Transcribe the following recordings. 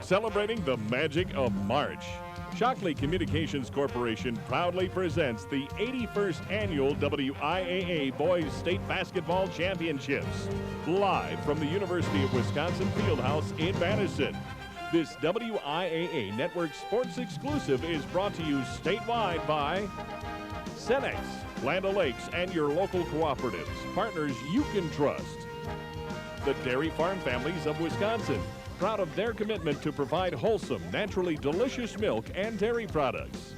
celebrating the magic of March. Shockley Communications Corporation proudly presents the 81st Annual WIAA Boys State Basketball Championships, live from the University of Wisconsin Fieldhouse in Madison. This WIAA Network Sports exclusive is brought to you statewide by Cenex, Land O'Lakes, and your local cooperatives, partners you can trust. The Dairy Farm Families of Wisconsin, proud of their commitment to provide wholesome, naturally delicious milk and dairy products.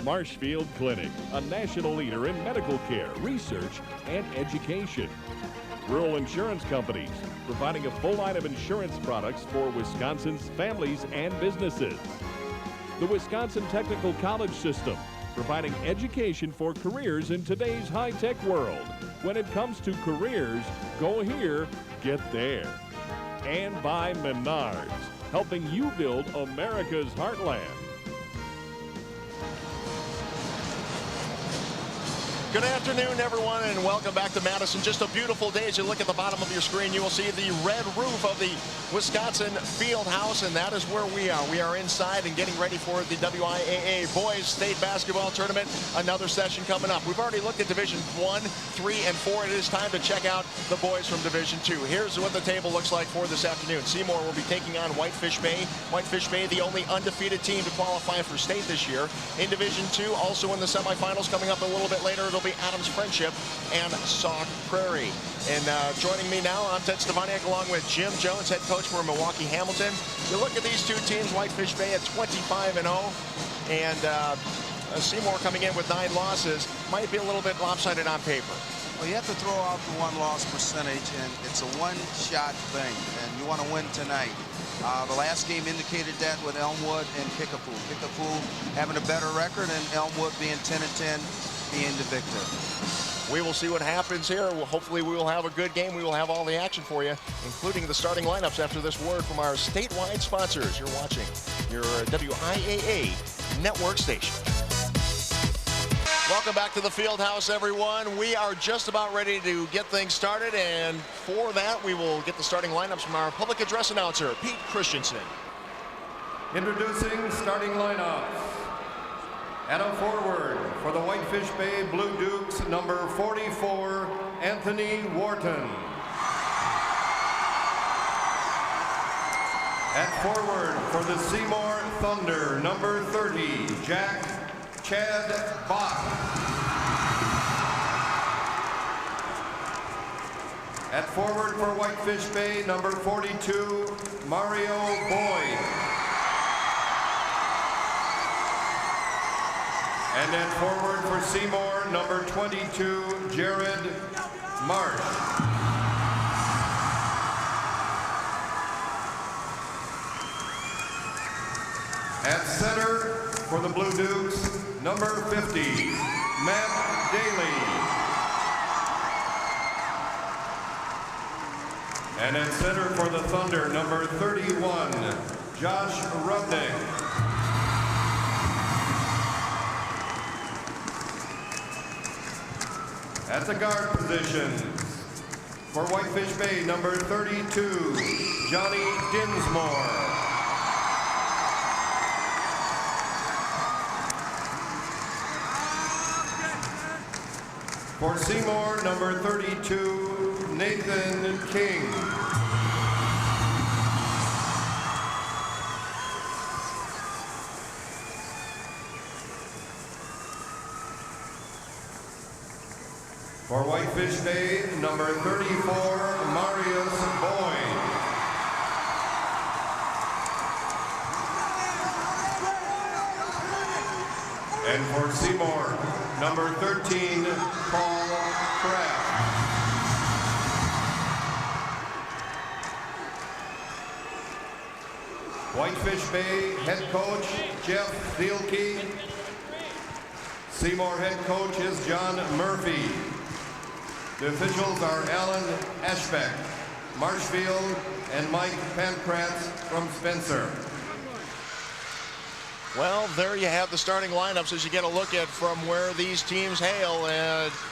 Marshfield Clinic, a national leader in medical care, research, and education. Rural Insurance Companies, providing a full line of insurance products for Wisconsin's families and businesses. The Wisconsin Technical College System, providing education for careers in today's high-tech world. When it comes to careers, go here, get there. And by Menards, helping you build America's heartland. Good afternoon, everyone, and welcome back to Madison. Just a beautiful day. As you look at the bottom of your screen, you will see the red roof of the Wisconsin Fieldhouse, and that is where we are. We are inside and getting ready for the WIAA Boys State Basketball Tournament. Another session coming up. We've already looked at Division 1, 3, and 4. It is time to check out the boys from Division 2. Here's what the table looks like for this afternoon. Seymour will be taking on Whitefish Bay. Whitefish Bay, the only undefeated team to qualify for state this year. In Division 2, also in the semifinals coming up a little bit later, it'll be Adams Friendship and Sauk Prairie. And joining me now, I'm Ted Stefaniak along with Jim Jones, head coach for Milwaukee Hamilton. You look at these two teams, Whitefish Bay at 25-0, and Seymour coming in with 9 losses. Might be a little bit lopsided on paper. Well, you have to throw out the one-loss percentage, and it's a one-shot thing, and you want to win tonight. The last game indicated that with Elmwood and Kickapoo. Kickapoo having a better record, and Elmwood being 10-10, being the victor. We will see what happens here. Well, hopefully we will have a good game. We will have all the action for you, including the starting lineups after this word from our statewide sponsors. You're watching your WIAA network station. Welcome back to the Fieldhouse, everyone. We are just about ready to get things started, and for that, we will get the starting lineups from our public address announcer, Pete Christensen. Introducing starting lineups. At a forward for the Whitefish Bay Blue Dukes, number 44, Anthony Wharton. At forward for the Seymour Thunder, number 30, Chad Bach. At forward for Whitefish Bay, number 42, Mario Boyd. And at forward for Seymour, number 22, Jared Marsh. At center for the Blue Dukes, number 50, Matt Daly. And at center for the Thunder, number 31, Josh Rudnick. At the guard positions, for Whitefish Bay, number 32, Johnny Dinsmore. For Seymour, number 32, Nathan King. For Whitefish Bay, number 34, Marius Boyd. And for Seymour, number 13, Paul Kraft. Whitefish Bay head coach, Jeff Thielke. Seymour head coach is John Murphy. The officials are Alan Ashbeck, Marshfield, and Mike Pankratz from Spencer. Well, there you have the starting lineups as you get a look at from where these teams hail.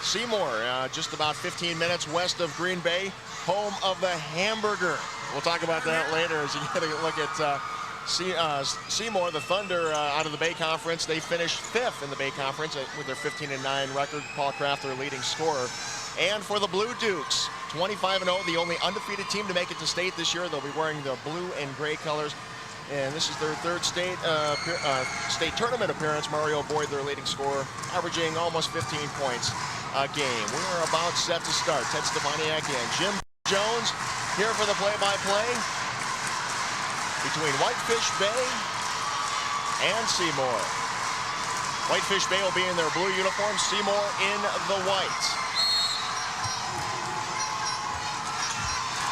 Seymour, just about 15 minutes west of Green Bay, home of the hamburger. We'll talk about that later as you get a look at Seymour, the Thunder, out of the Bay Conference, they finished 5th in the Bay Conference with their 15-9 record. Paul Kraft, their leading scorer. And for the Blue Dukes, 25-0, the only undefeated team to make it to state this year. They'll be wearing the blue and gray colors. And this is their 3rd state tournament appearance. Mario Boyd, their leading scorer, averaging almost 15 points a game. We are about set to start. Ted Stefaniak and Jim Jones here for the play-by-play between Whitefish Bay and Seymour. Whitefish Bay will be in their blue uniforms, Seymour in the white.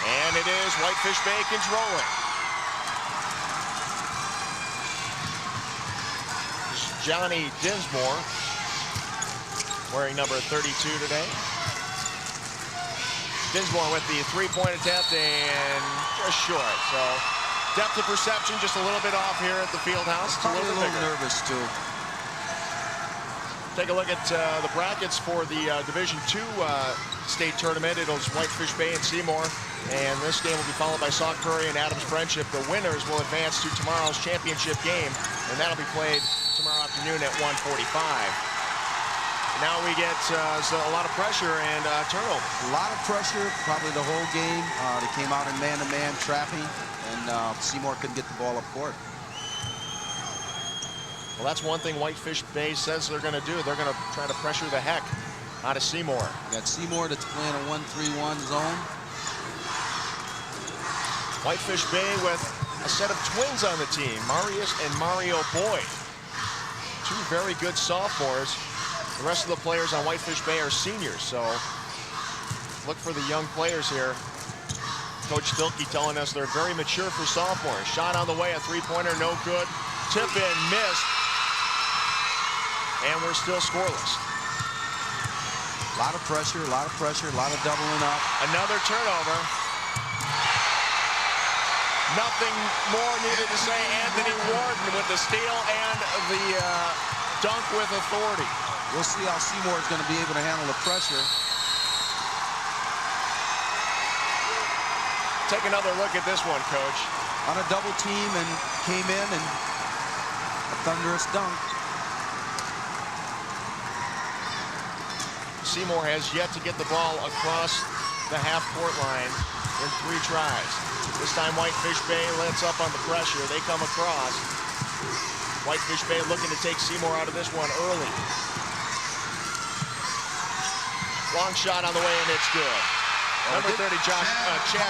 And it is Whitefish Bay controlling. Johnny Dinsmore, wearing number 32 today. Dinsmore with the 3-point attempt and just short. So depth of perception just a little bit off here at the field house. It's Probably a little nervous too. Take a look at the brackets for the Division II state tournament. It'll Whitefish Bay and Seymour. And this game will be followed by Sauk Prairie and Adams Friendship. The winners will advance to tomorrow's championship game, and that'll be played tomorrow afternoon at 1:45. Now we get a lot of pressure and turnover. A lot of pressure, probably the whole game. They came out in man-to-man trapping, and Seymour couldn't get the ball up court. Well, that's one thing Whitefish Bay says they're going to do. They're going to try to pressure the heck out of Seymour. You got Seymour that's playing a 1-3-1 zone. Whitefish Bay with a set of twins on the team, Marius and Mario Boyd. 2 very good sophomores. The rest of the players on Whitefish Bay are seniors, so look for the young players here. Coach Stilke telling us they're very mature for sophomores. Shot on the way, a 3-pointer, no good. Tip in, missed. And we're still scoreless. A lot of pressure, a lot of pressure, a lot of doubling up. Another turnover. Nothing more needed to say. Anthony Warden with the steal and the dunk with authority. We'll see how Seymour is going to be able to handle the pressure. Take another look at this one, Coach. On a double team and came in and a thunderous dunk. Seymour has yet to get the ball across the half-court line in 3 tries. This time Whitefish Bay lets up on the pressure. They come across. Whitefish Bay looking to take Seymour out of this one early. Long shot on the way, and it's good. Number 30, Chad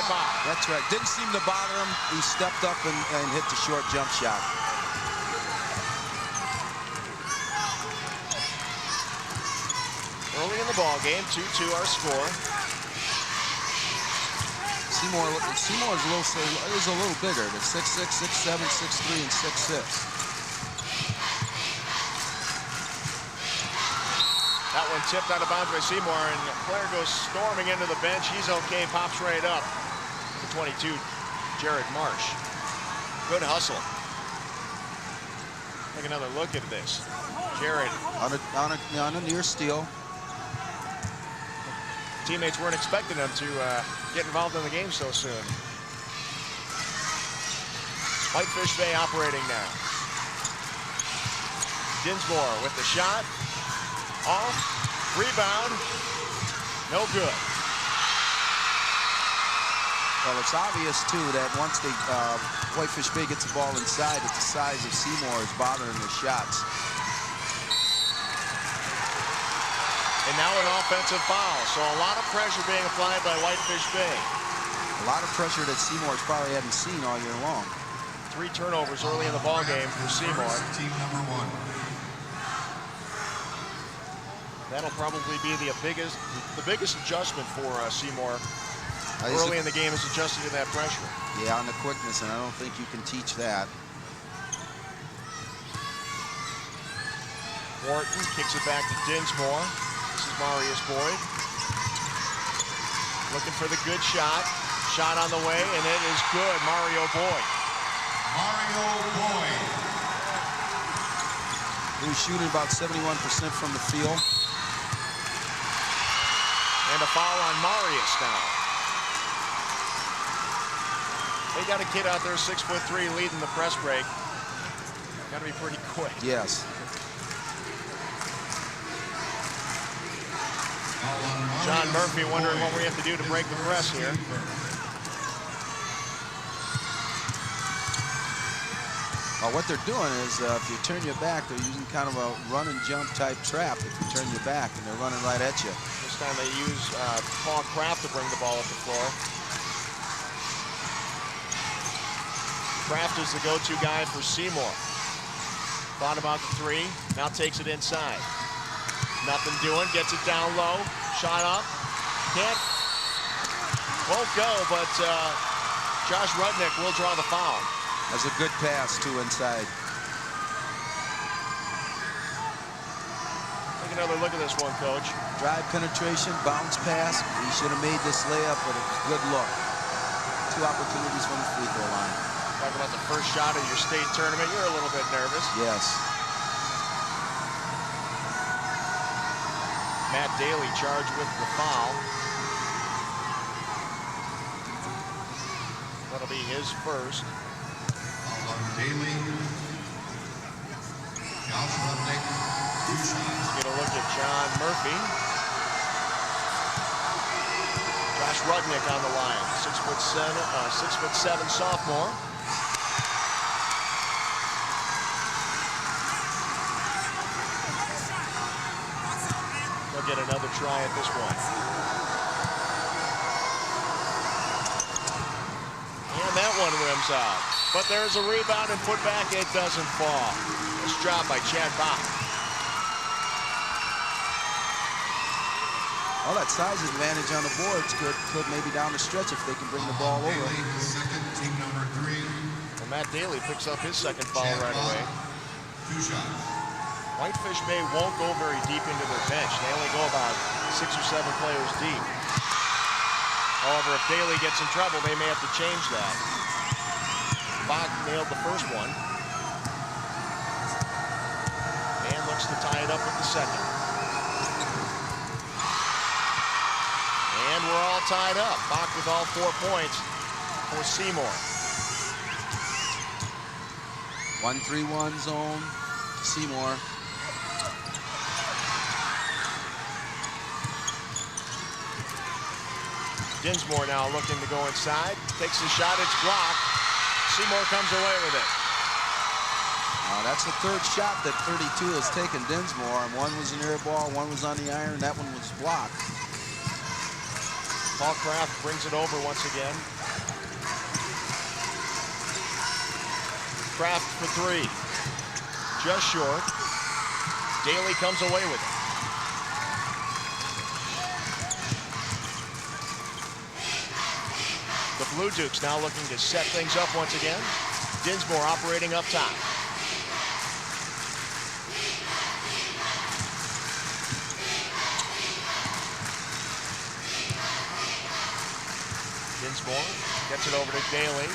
Bach. That's right. Didn't seem to bother him. He stepped up and hit the short jump shot. Early in the ball game, 2-2 our score. Seymour is a little bigger. They're 6'6", 6'7", 6'3", and 6'6". That one tipped out of bounds by Seymour, and the player goes storming into the bench. He's okay, pops right up. The 22, Jared Marsh. Good hustle. Take another look at this. Jared. On a near steal. Teammates weren't expecting him to get involved in the game so soon. Whitefish Bay operating now. Dinsmore with the shot. Off. Rebound. No good. Well, it's obvious, too, that once Whitefish Bay gets the ball inside, that the size of Seymour is bothering their shots. And now an offensive foul. So a lot of pressure being applied by Whitefish Bay. A lot of pressure that Seymour's probably hadn't seen all year long. 3 turnovers early in the ball game for Seymour. Team number 1. That'll probably be the biggest adjustment for Seymour early in the game, is adjusting to that pressure. Yeah, on the quickness, and I don't think you can teach that. Wharton kicks it back to Dinsmore. This is Marius Boyd. Looking for the good shot. Shot on the way, and it is good. Mario Boyd. Mario Boyd. He was shooting about 71% from the field. And a foul on Marius now. They got a kid out there, 6'3", leading the press break. Got to be pretty quick. Yes. John Murphy wondering what we have to do to break the press here. What they're doing is if you turn your back, they're using kind of a run and jump type trap if you turn your back, and they're running right at you. This time they use Paul Kraft to bring the ball up the floor. Kraft is the go-to guy for Seymour. Thought about the three, now takes it inside. Nothing doing, gets it down low, shot up, won't go, but Josh Rudnick will draw the foul. That's a good pass, too, inside. Take another look at this one, Coach. Drive penetration, bounce pass. He should have made this layup, but it's a good look. 2 opportunities from the free throw line. Talking about the first shot of your state tournament, you're a little bit nervous. Yes. Matt Daly charged with the foul. That'll be his first. Daly. Josh Rudnick, 2 shots. Get a look at John Murphy. Josh Rudnick on the line, 6'7" sophomore. They'll get another try at this one. And that one rims out. But there's a rebound and put back. It doesn't fall. Nice job by Chad Bach. Well, that size advantage on the boards could maybe down the stretch if they can bring the ball over. Daly, second, team number 3. Well, Matt Daly picks up his second foul right away. 2 shots. Whitefish Bay won't go very deep into their bench. They only go about 6 or 7 players deep. However, if Daly gets in trouble, they may have to change that. Bach nailed the first one. And looks to tie it up with the second. And we're all tied up. Bach with all 4 points for Seymour. 1-3-1 zone. Seymour. Dinsmore now looking to go inside. Takes a shot, it's blocked. Seymour comes away with it. That's the 3rd shot that 32 has taken Dinsmore, and one was an air ball, one was on the iron, that one was blocked. Paul Kraft brings it over once again. Kraft for 3. Just short. Daly comes away with it. The Blue Dukes now looking to set things up once again. Dinsmore operating up top. Dinsmore gets it over to Daly.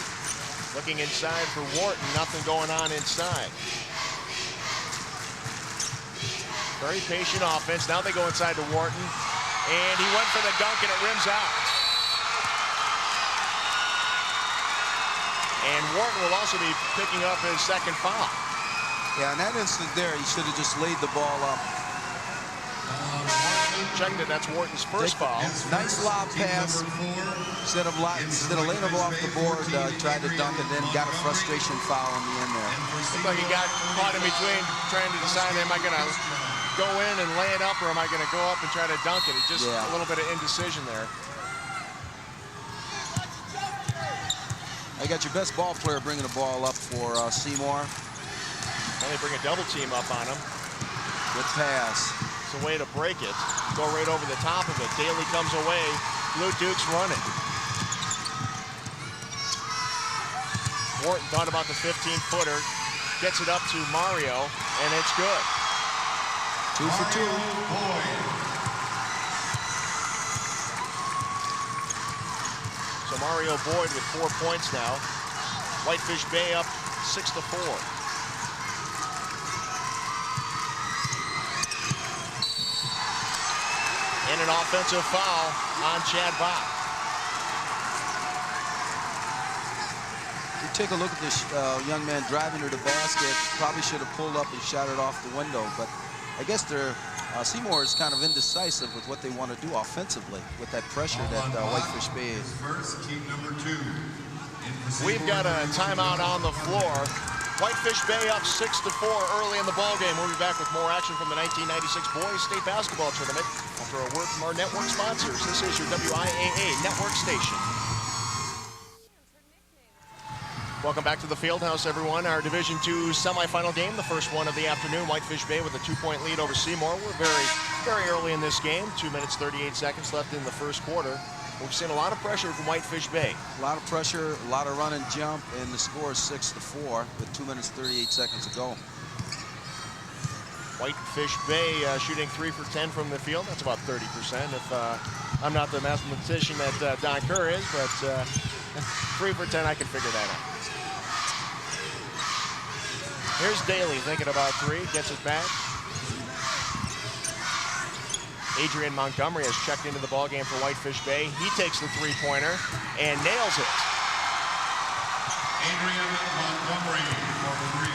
Looking inside for Wharton. Nothing going on inside. Very patient offense. Now they go inside to Wharton. And he went for the dunk and it rims out. And Wharton will also be picking up his second foul. Yeah, in that instant there, he should have just laid the ball up. Checked it, that's Wharton's first foul. Nice lob pass. Instead of laying the ball off the board, tried to dunk and then got a frustration foul in the end there. Looked like he got caught in between trying to decide, am I going to go in and lay it up or am I going to go up and try to dunk it? He just a little bit of indecision there. You got your best ball player bringing the ball up for Seymour. And they bring a double team up on him. Good pass. It's a way to break it. Go right over the top of it. Daly comes away. Blue Dukes running. Wharton thought about the 15-footer. Gets it up to Mario, and it's good. 2 for 2. So Mario Boyd with 4 points now. Whitefish Bay up 6-4. And an offensive foul on Chad Bach. you take a look at this young man driving to the basket, probably should have pulled up and shot it off the window. But I guess Seymour is kind of indecisive with what they want to do offensively with that pressure that Whitefish Bay is. First, team number 2. We've got a timeout on the floor. Whitefish Bay up 6-4 early in the ball game. We'll be back with more action from the 1996 Boys State Basketball Tournament after a word from our network sponsors. This is your WIAA network station. Welcome back to the Fieldhouse, everyone. Our Division II semifinal game, the first one of the afternoon. Whitefish Bay with a 2-point lead over Seymour. We're very early in this game. 2 minutes, 38 seconds left in the first quarter. We've seen a lot of pressure from Whitefish Bay. A lot of pressure, a lot of run and jump, and the score is 6-4 with 2 minutes, 38 seconds to go. Whitefish Bay shooting 3 for 10 from the field. That's about 30%. If I'm not the mathematician that Don Kerr is, but 3 for 10, I can figure that out. Here's Daly thinking about 3, gets it back. Adrian Montgomery has checked into the ballgame for Whitefish Bay. He takes the 3-pointer and nails it. Adrian Montgomery for 3.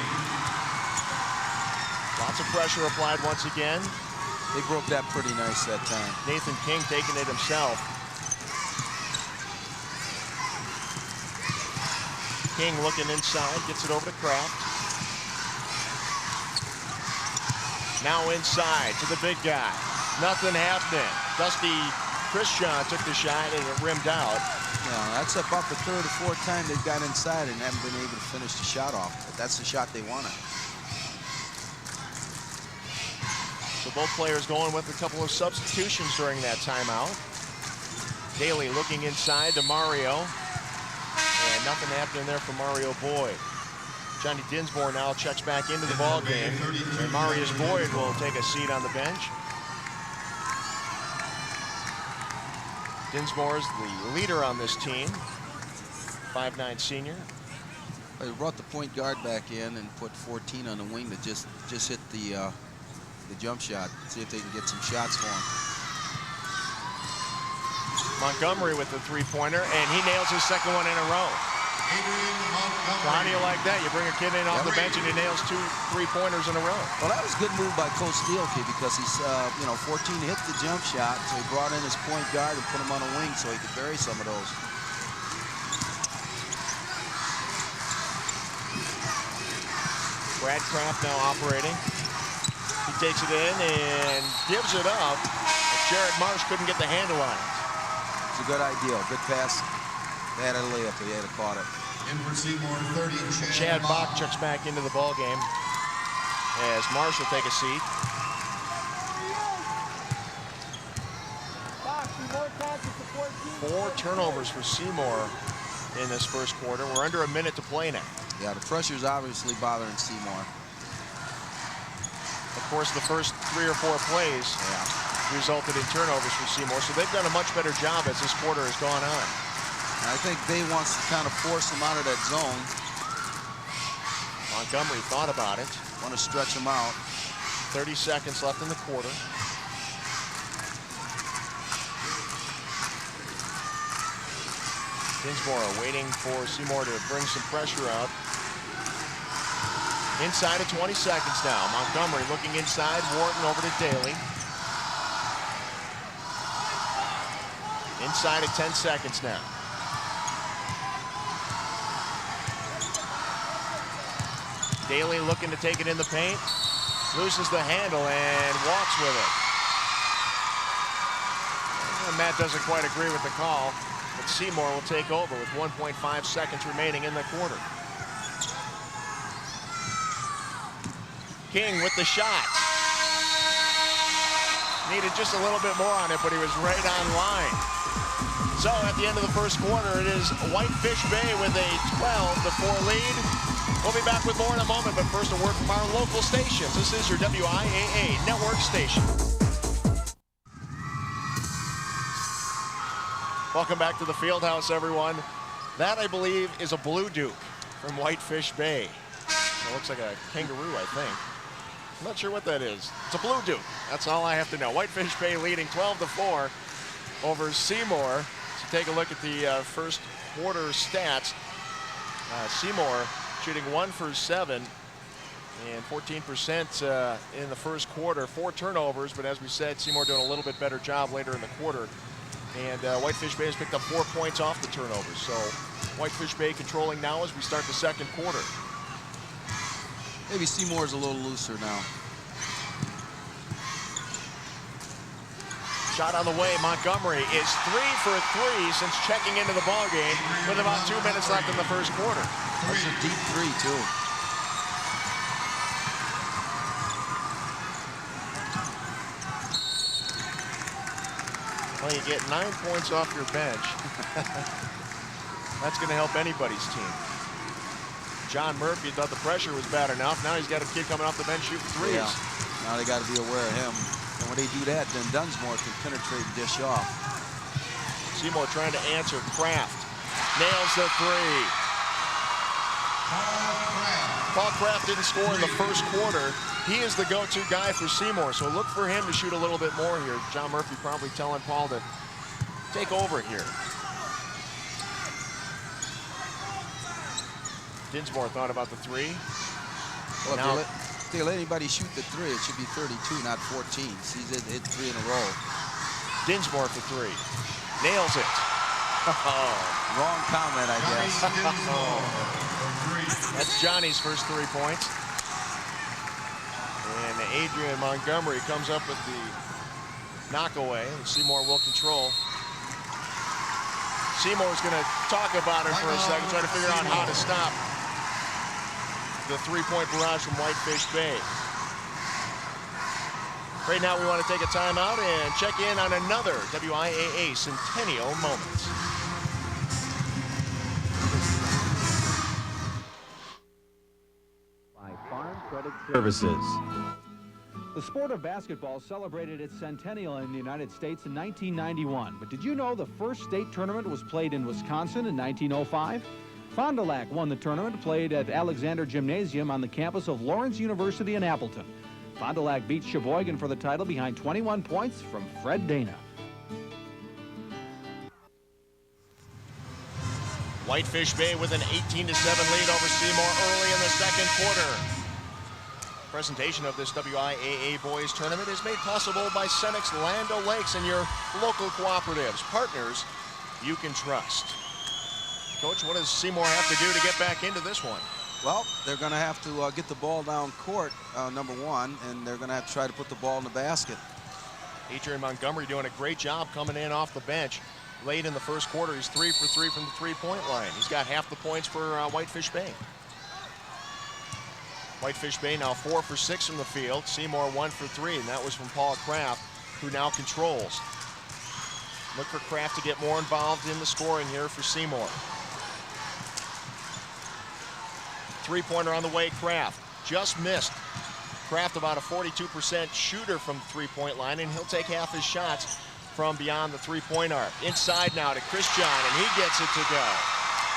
Lots of pressure applied once again. They broke that pretty nice that time. Nathan King taking it himself. King looking inside, gets it over to Kraft. Now inside to the big guy. Nothing happening. Dusty Christian took the shot and it rimmed out. Yeah, that's about the 3rd or 4th time they've got inside and haven't been able to finish the shot off. But that's the shot they wanted. So both players going with a couple of substitutions during that timeout. Daly looking inside to Mario. And nothing happening there for Mario Boyd. Johnny Dinsmore now checks back into the ball game. And Marius Boyd will take a seat on the bench. Dinsmore is the leader on this team, 5'9" senior. They brought the point guard back in and put 14 on the wing to just hit the jump shot. See if they can get some shots for him. Montgomery with the 3-pointer, and he nails his second one in a row. So how do you like that? You bring a kid in off the bench and he nails 2 3-pointers in a row. Well, that was a good move by Coach Steelke because he's, 14 hit the jump shot, so he brought in his point guard and put him on a wing so he could bury some of those. Brad Kraft now operating. He takes it in and gives it up. But Jared Marsh couldn't get the handle on it. It's a good idea, good pass. They had a layup, they had to caught it. In for Seymour, 30, Chad Bach checks back into the ball game as Marsh will take a seat. Four turnovers for Seymour in this first quarter. We're under a minute to play now. Yeah, the pressure's obviously bothering Seymour. Of course, the first 3 or 4 plays resulted in turnovers for Seymour, so they've done a much better job as this quarter has gone on. I think Bay wants to kind of force him out of that zone. Montgomery thought about it. Want to stretch him out. 30 seconds left in the quarter. Dinsmore waiting for Seymour to bring some pressure out. Inside of 20 seconds now. Montgomery looking inside. Wharton over to Daly. Inside of 10 seconds now. Daly looking to take it in the paint. Loses the handle and walks with it. And Matt doesn't quite agree with the call, but Seymour will take over with 1.5 seconds remaining in the quarter. King with the shot. Needed just a little bit more on it, but he was right on line. So at the end of the first quarter, it is Whitefish Bay with a 12-4 lead. We'll be back with more in a moment, but first a word from our local stations. This is your WIAA network station. Welcome back to the Fieldhouse, everyone. That, I believe, is a Blue Duke from Whitefish Bay. It looks like a kangaroo, I think. I'm not sure what that is. It's a Blue Duke. That's all I have to know. Whitefish Bay leading 12-4 over Seymour. So take a look at the first quarter stats. Seymour shooting 1 for 7 and 14% in the first quarter. 4 turnovers, but as we said, Seymour doing a little bit better job later in the quarter. And Whitefish Bay has picked up 4 points off the turnovers. So Whitefish Bay controlling now as we start the second quarter. Maybe Seymour's a little looser now. Shot on the way. Montgomery is 3 for 3 since checking into the ball game with about 2 minutes left in the first quarter. That's a deep 3 too. Well, you get 9 points off your bench. That's going to help anybody's team. John Murphy thought the pressure was bad enough. Now he's got a kid coming off the bench shooting threes. Yeah. Now they got to be aware of him. And when they do that, then Dunsmore can penetrate and dish off. Seymour trying to answer. Kraft nails the 3. Paul Kraft didn't score in the first quarter. He is the go-to guy for Seymour, so look for him to shoot a little bit more here. John Murphy probably telling Paul to take over here. Dinsmore thought about the 3. Well, now, if they let anybody shoot the 3, it should be 32, not 14. He's hit 3 in a row. Dinsmore for 3. Nails it. Wrong comment, I guess. That's Johnny's first 3 points. And Adrian Montgomery comes up with the knockaway. Seymour will control. Seymour's going to talk about it for a second, try to figure out how to stop the 3-point barrage from Whitefish Bay. Right now we want to take a timeout and check in on another WIAA Centennial moment. By Farm Credit Services. The sport of basketball celebrated its centennial in the United States in 1991. But did you know the first state tournament was played in Wisconsin in 1905? Fond du Lac won the tournament, played at Alexander Gymnasium on the campus of Lawrence University in Appleton. Fond du Lac beat Sheboygan for the title behind 21 points from Fred Dana. Whitefish Bay with an 18-7 lead over Seymour early in the second quarter. Presentation of this WIAA boys tournament is made possible by Cenex Land O'Lakes and your local cooperatives, partners you can trust. Coach, what does Seymour have to do to get back into this one? Well, they're going to have to get the ball down court, number 1, and they're going to have to try to put the ball in the basket. Adrian Montgomery doing a great job coming in off the bench. Late in the first quarter, he's 3 for 3 from the 3-point line. He's got half the points for Whitefish Bay. Whitefish Bay now 4 for 6 from the field. Seymour 1 for 3, and that was from Paul Kraft, who now controls. Look for Kraft to get more involved in the scoring here for Seymour. 3-pointer on the way, Kraft. Just missed. Kraft about a 42% shooter from the 3-point line, and he'll take half his shots from beyond the 3-point arc. Inside now to Christian, and he gets it to go.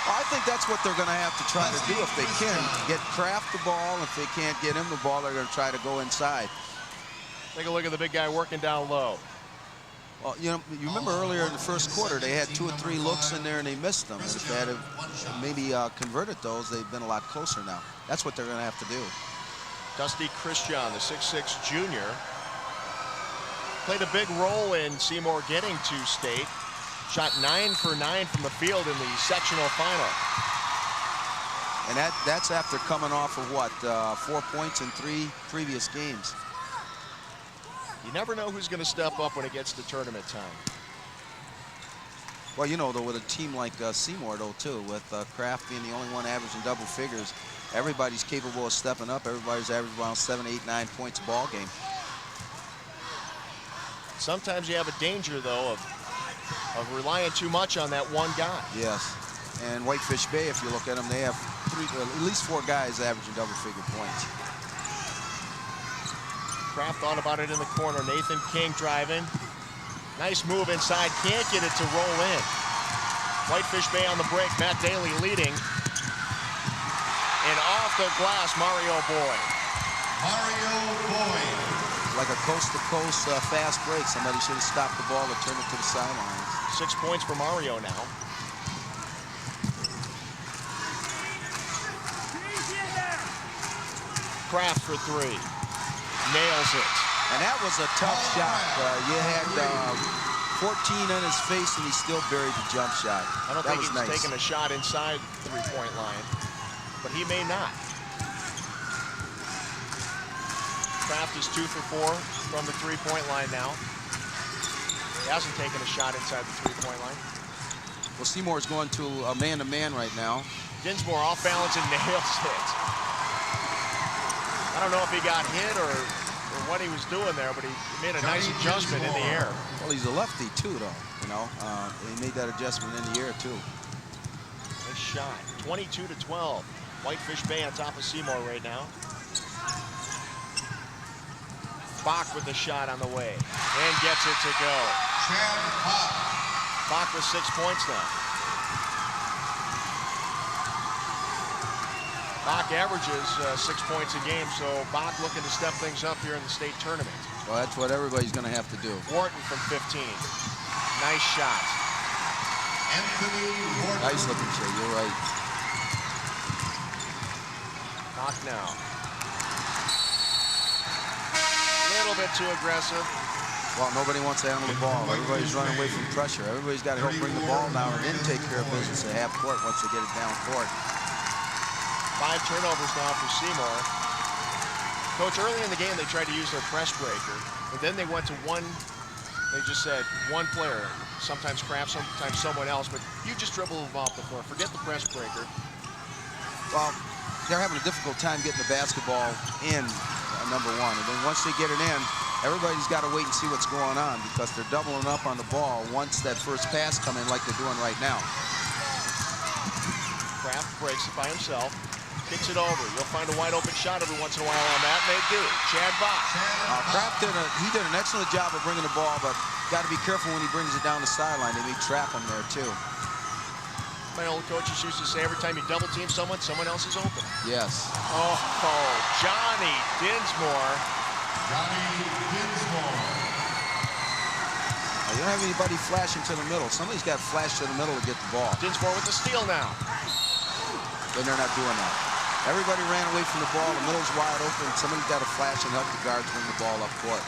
Well, I think that's what they're going to have to try to do if they can. Get Kraft the ball. If they can't get him the ball, they're going to try to go inside. Take a look at the big guy working down low. Well, you know, you remember earlier in the first quarter, they had 2 or 3 looks in there and they missed them. And if they had maybe converted those, they've been a lot closer now. That's what they're going to have to do. Dusty Christian, the 6'6" junior, played a big role in Seymour getting to state. Shot 9 for 9 from the field in the sectional final. And that's after coming off of what, 4 points in 3 previous games. You never know who's going to step up when it gets to tournament time. Well, you know, though, with a team like Seymour, though, too, with Kraft being the only one averaging double figures, everybody's capable of stepping up. Everybody's averaging around 7, 8, 9 points a ball game. Sometimes you have a danger, though, of relying too much on that one guy. Yes. And Whitefish Bay, if you look at them, they have at least 4 guys averaging double-figure points. Kraft thought about it in the corner. Nathan King driving. Nice move inside. Can't get it to roll in. Whitefish Bay on the break. Matt Daly leading. And off the glass, Mario Boyd. Mario Boyd. Like a coast-to-coast fast break. Somebody should have stopped the ball or turned it to the sidelines. 6 points for Mario now. Kraft for three. Nails it. And that was a tough shot. You had 14 on his face, and he still buried the jump shot. I don't think he's taking a shot inside the three-point line, but he may not. Kraft is 2 for 4 from the three-point line now. He hasn't taken a shot inside the three-point line. Well, Seymour's going to a man-to-man right now. Dinsmore off balance and nails it. I don't know if he got hit or what he was doing there, but he made a nice adjustment in the air. Well, he's a lefty too, though. You know, he made that adjustment in the air too. Nice shot. 22-12. Whitefish Bay on top of Seymour right now. Bach with the shot on the way and gets it to go. Bach with 6 points now. Bach averages 6 points a game, so Bach looking to step things up here in the state tournament. Well, that's what everybody's going to have to do. Wharton from 15. Nice shot. Anthony Wharton. Nice looking shot, you're right. Bach now. A little bit too aggressive. Well, nobody wants to handle the ball. Everybody's running away from pressure. Everybody's got to help bring the ball down and then take care of business at half court once they get it down court. 5 turnovers now for Seymour. Coach, early in the game, they tried to use their press breaker, and then they went to one. They just said one player, sometimes Kraft, sometimes someone else, but you just dribble the ball off the floor. Forget the press breaker. Well, they're having a difficult time getting the basketball in, number one. And then once they get it in, everybody's got to wait and see what's going on because they're doubling up on the ball once that first pass come in like they're doing right now. Kraft breaks it by himself, kicks it over. You'll find a wide open shot every once in a while on that, and they do. Chad Bach. Kraft did an excellent job of bringing the ball, but got to be careful when he brings it down the sideline. They may trap him there too. My old coaches used to say every time you double team someone else is open. Yes. Oh, Johnny Dinsmore. You don't have anybody flashing to the middle. Somebody's got to flash to the middle to get the ball. Dinsmore with the steal now. But they're not doing that. Everybody ran away from the ball. The middle's wide open. Somebody's got to flash and help the guards bring the ball up court.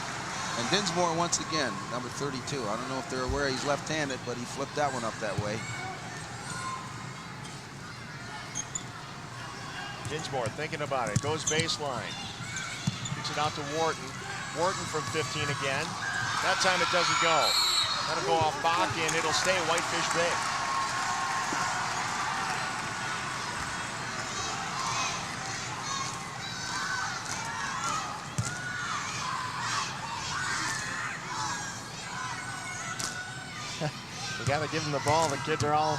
And Dinsmore, once again, number 32. I don't know if they're aware he's left-handed, but he flipped that one up that way. Dinsmore thinking about it. Goes baseline. Kicks it out to Wharton. Wharton from 15 again. That time it doesn't go. That'll go off Bach, and it'll stay Whitefish Bay. You got to give them the ball. The kids are all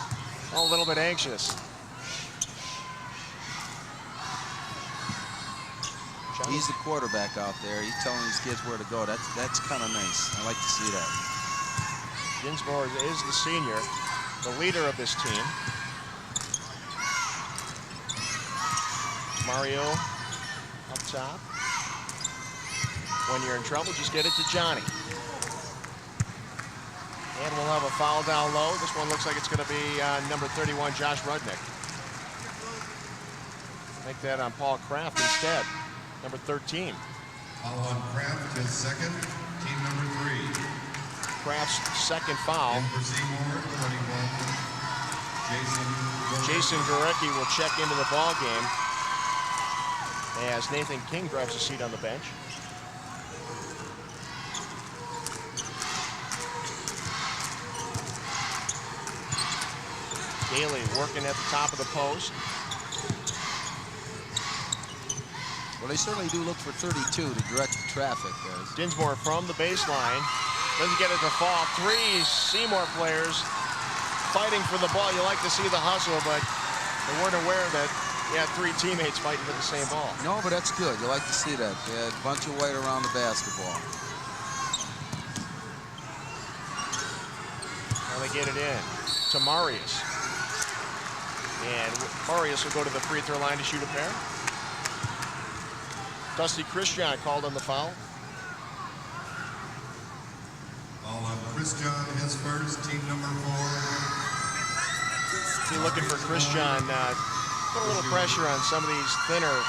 a little bit anxious. He's the quarterback out there. He's telling these kids where to go. That's kind of nice. I like to see that. Dinsmore is the senior, the leader of this team. Mario up top. When you're in trouble, just get it to Johnny. And we'll have a foul down low. This one looks like it's going to be number 31, Josh Rudnick. Make that on Paul Kraft instead. Number 13. Foul on Kraft, his second, team number 3. Kraft's second foul. And for Seymour, 21, Jason Gurecki will check into the ball game as Nathan King grabs a seat on the bench. Daly working at the top of the post. Well, they certainly do look for 32 to direct the traffic. Dinsmore from the baseline. Doesn't get it to fall. 3 Seymour players fighting for the ball. You like to see the hustle, but they weren't aware that you had 3 teammates fighting for the same ball. No, but that's good. You like to see that. They had a bunch of weight around the basketball. Now they get it in to Marius. And Marius will go to the free throw line to shoot a pair. Dusty Christian called on the foul. Foul on Christian, his first, team number 4. Be looking for Christian. Put a little pressure on some of these thinner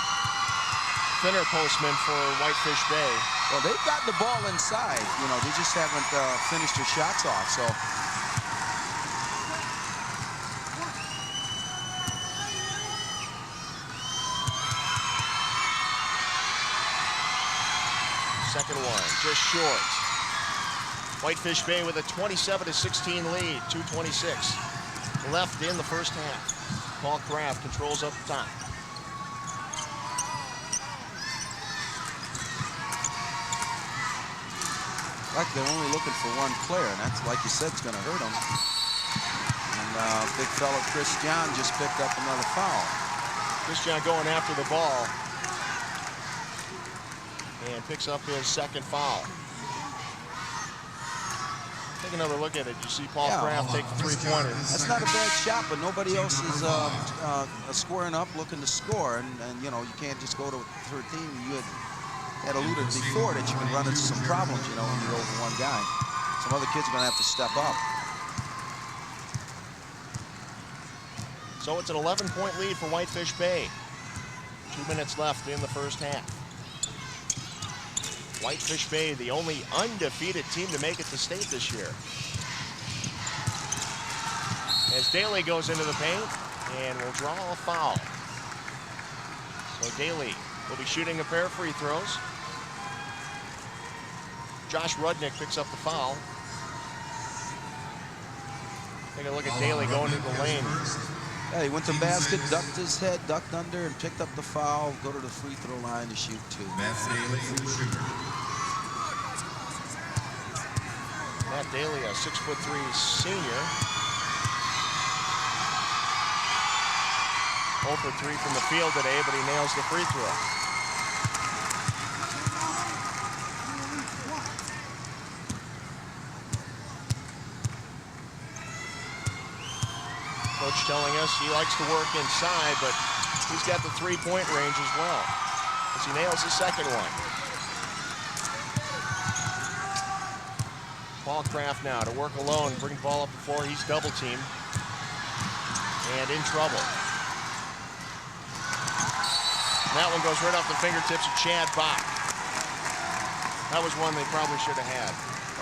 thinner postman for Whitefish Bay. Well, they've gotten the ball inside. You know, they just haven't finished their shots off. So. Second one, just short. Whitefish Bay with a 27-16 lead, 2:26 left in the first half. Paul Kraft controls up top. Like they're only looking for one player, and that's, like you said, it's going to hurt them. And big fella Chris John just picked up another foul. Chris John going after the ball and picks up his second foul. Take another look at it. You see Paul Kraft take the three-pointer. That's not a bad shot, but nobody else is squaring up, looking to score. And you know, you can't just go to 13. You had alluded before that you can run into some problems, you know, when you're over one guy. Some other kids are going to have to step up. So it's an 11-point lead for Whitefish Bay. 2 minutes left in the first half. Whitefish Bay, the only undefeated team to make it to state this year. As Daly goes into the paint and will draw a foul. So Daly will be shooting a pair of free throws. Josh Rudnick picks up the foul. Take a look at Daly going into the lane. Yeah, he went to basket, ducked his head, ducked under, and picked up the foul. Go to the free throw line to shoot two. Matt Daly, a 6'3" senior. 0 for 3 from the field today, but he nails the free throw. Coach telling us he likes to work inside, but he's got the three-point range as well, as he nails the second one. Paul Kraft now to work alone, bring the ball up the floor. He's double-teamed and in trouble. And that one goes right off the fingertips of Chad Bach. That was one they probably should have had.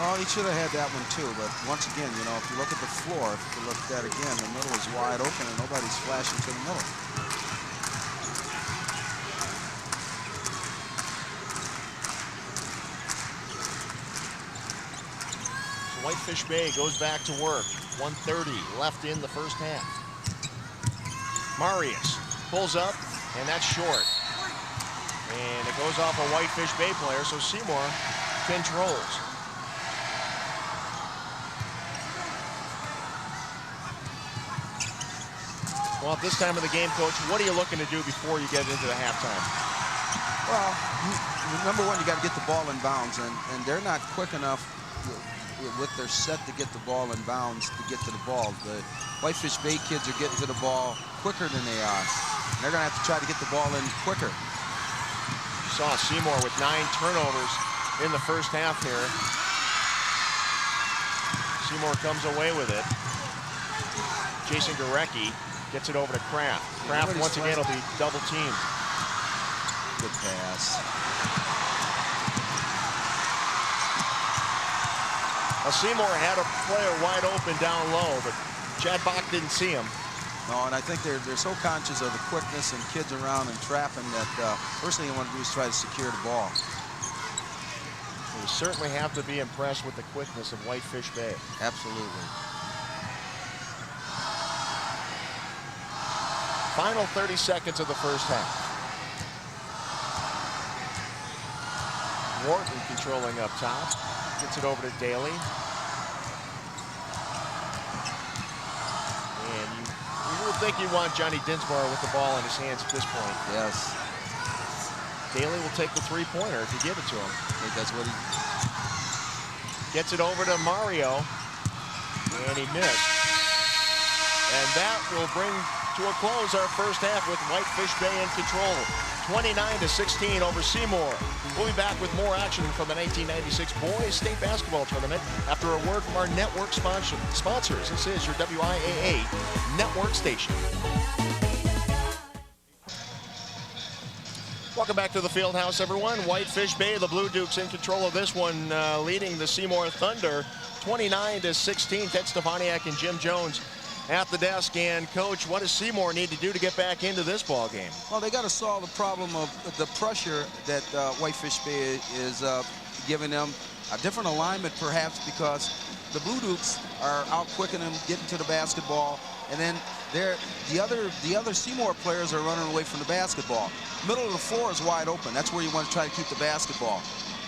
Oh, he should have had that one too, but once again, you know, if you look at the floor, if you look at that again, the middle is wide open and nobody's flashing to the middle. So Whitefish Bay goes back to work. 1:30 left in the first half. Marius pulls up, and that's short. And it goes off a Whitefish Bay player, so Seymour controls. Well, at this time of the game, Coach, what are you looking to do before you get into the halftime? Well, number one, you got to get the ball in bounds, and they're not quick enough with their set to get the ball in bounds to get to the ball. The Whitefish Bay kids are getting to the ball quicker than they are. And they're going to have to try to get the ball in quicker. You saw Seymour with 9 turnovers in the first half here. Seymour comes away with it. Jason Gorecki gets it over to Kraft. Kraft once again will be double teamed. Good pass. Now Seymour had a player wide open down low, but Chad Bach didn't see him. No, and I think they're so conscious of the quickness and kids around and trapping that first thing you want to do is try to secure the ball. You certainly have to be impressed with the quickness of Whitefish Bay. Absolutely. Final 30 seconds of the first half. Wharton controlling up top. Gets it over to Daly. And you would think you want Johnny Dinsmore with the ball in his hands at this point. Yes. Daly will take the three-pointer if you give it to him. I think that's what he... Gets it over to Mario. And he missed. And that will bring to a close our first half with Whitefish Bay in control. 29-16 over Seymour. We'll be back with more action from the 1996 Boys State Basketball Tournament after a word from our network sponsors. This is your WIAA network station. Welcome back to the field house, everyone. Whitefish Bay, the Blue Dukes in control of this one, leading the Seymour Thunder 29-16. Ted Stefaniak and Jim Jones at the desk. And Coach, what does Seymour need to do to get back into this ball game? Well, they got to solve the problem of the pressure that Whitefish Bay is giving them. A different alignment, perhaps, because the Blue Dukes are out quicking them, getting to the basketball, and then the other Seymour players are running away from the basketball. Middle of the floor is wide open. That's where you want to try to keep the basketball.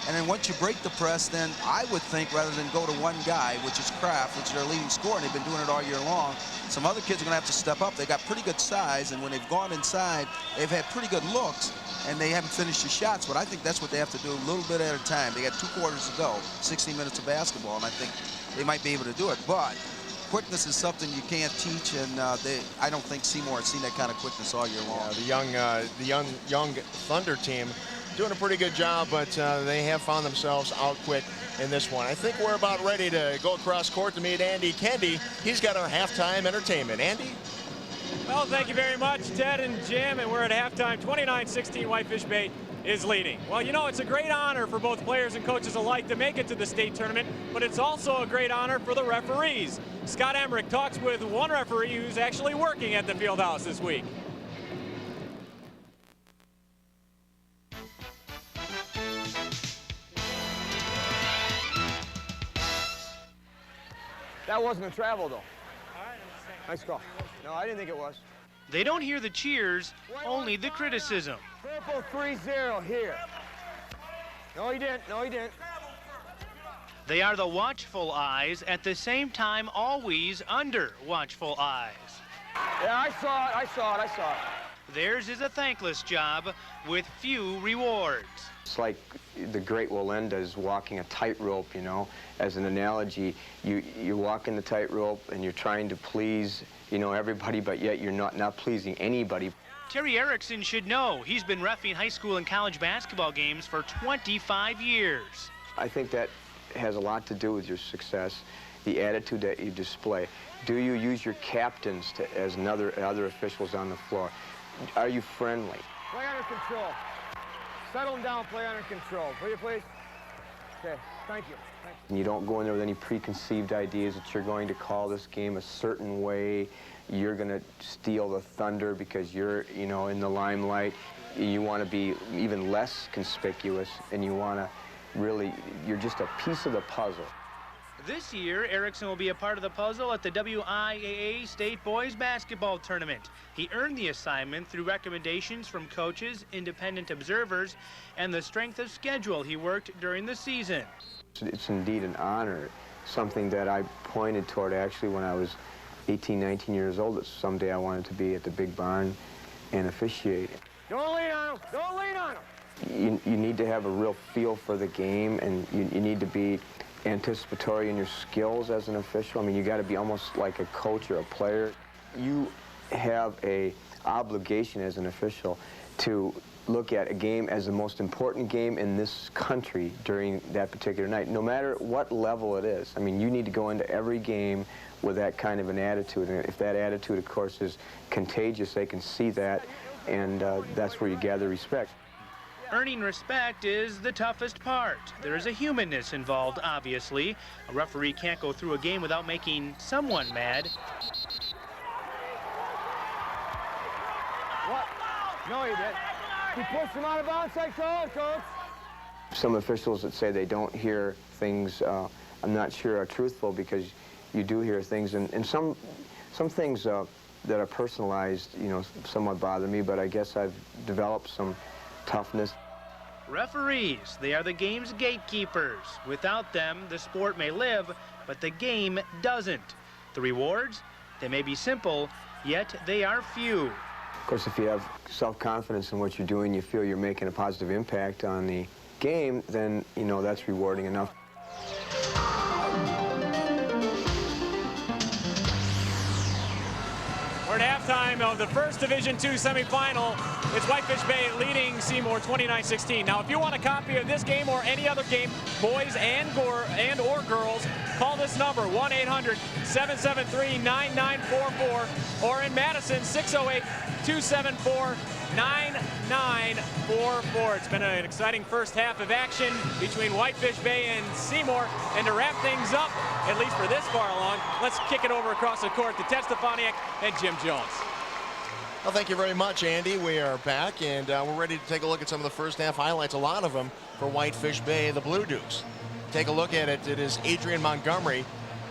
And then once you break the press, then I would think rather than go to one guy, which is Kraft, which is their leading scorer, and they've been doing it all year long, some other kids are going to have to step up. They got pretty good size, and when they've gone inside, they've had pretty good looks, and they haven't finished the shots. But I think that's what they have to do a little bit at a time. They got 2 quarters to go, 60 minutes of basketball, and I think they might be able to do it. But quickness is something you can't teach, and I don't think Seymour has seen that kind of quickness all year long. Yeah, the young Thunder team doing a pretty good job, but they have found themselves out quick in this one. I think we're about ready to go across court to meet Andy Kendi. He's got our halftime entertainment. Andy? Well, thank you very much, Ted and Jim, and we're at halftime. 29-16, Whitefish Bay is leading. Well, you know, it's a great honor for both players and coaches alike to make it to the state tournament, but it's also a great honor for the referees. Scott Emmerich talks with one referee who's actually working at the field house this week. That wasn't a travel, though. Nice call. No, I didn't think it was. They don't hear the cheers, only the criticism. Purple 3-0 here. No, he didn't. No, he didn't. They are the watchful eyes, at the same time always under watchful eyes. Yeah, I saw it. I saw it. I saw it. Theirs is a thankless job with few rewards. It's like the great Walenda is walking a tightrope, you know. As an analogy, you're walking the tightrope and you're trying to please, you know, everybody, but yet you're not pleasing anybody. Terry Erickson should know. He's been reffing high school and college basketball games for 25 years. I think that has a lot to do with your success, the attitude that you display. Do you use your captains as other officials on the floor? Are you friendly? Play under control. Settle them down, play under control. Will you please? Okay, thank you. Thank you. And you don't go in there with any preconceived ideas that you're going to call this game a certain way. You're going to steal the thunder because you're, you know, in the limelight. You want to be even less conspicuous, and you want to really, you're just a piece of the puzzle. This year, Erickson will be a part of the puzzle at the WIAA State Boys Basketball Tournament. He earned the assignment through recommendations from coaches, independent observers, and the strength of schedule he worked during the season. It's indeed an honor, something that I pointed toward actually when I was 18, 19 years old, that someday I wanted to be at the big barn and officiating. Don't lean on him. Don't lean on him. You need to have a real feel for the game, and you need to be anticipatory in your skills as an official. I mean, you got to be almost like a coach or a player. You have a obligation as an official to look at a game as the most important game in this country during that particular night, no matter what level it is. I mean, you need to go into every game with that kind of an attitude, and if that attitude, of course, is contagious, they can see that, and that's where you gather respect. Earning respect is the toughest part. There is a humanness involved, obviously. A referee can't go through a game without making someone mad. What? No, he didn't. He pushed him out of bounds. I called, Coach. Some officials that say they don't hear things, I'm not sure are truthful, because you do hear things, and some things that are personalized, you know, somewhat bother me, but I guess I've developed some toughness. Referees, they are the game's gatekeepers. Without them, the sport may live, but the game doesn't. The rewards, they may be simple, yet they are few. Of course, if you have self-confidence in what you're doing, you feel you're making a positive impact on the game, then, you know, that's rewarding enough. We're at halftime of the first Division II semifinal. It's Whitefish Bay leading Seymour 29-16. Now, if you want a copy of this game or any other game, boys and/or girls, call this number, 1-800-773-9944, or in Madison, 608-274-9944. It's been an exciting first half of action between Whitefish Bay and Seymour. And to wrap things up, at least for this far along, let's kick it over across the court to Ted Stefaniak and Jim Jones. Well, thank you very much, Andy. We are back, and we're ready to take a look at some of the first half highlights, a lot of them for Whitefish Bay, the Blue Dukes. Take a look at it. It is Adrian Montgomery.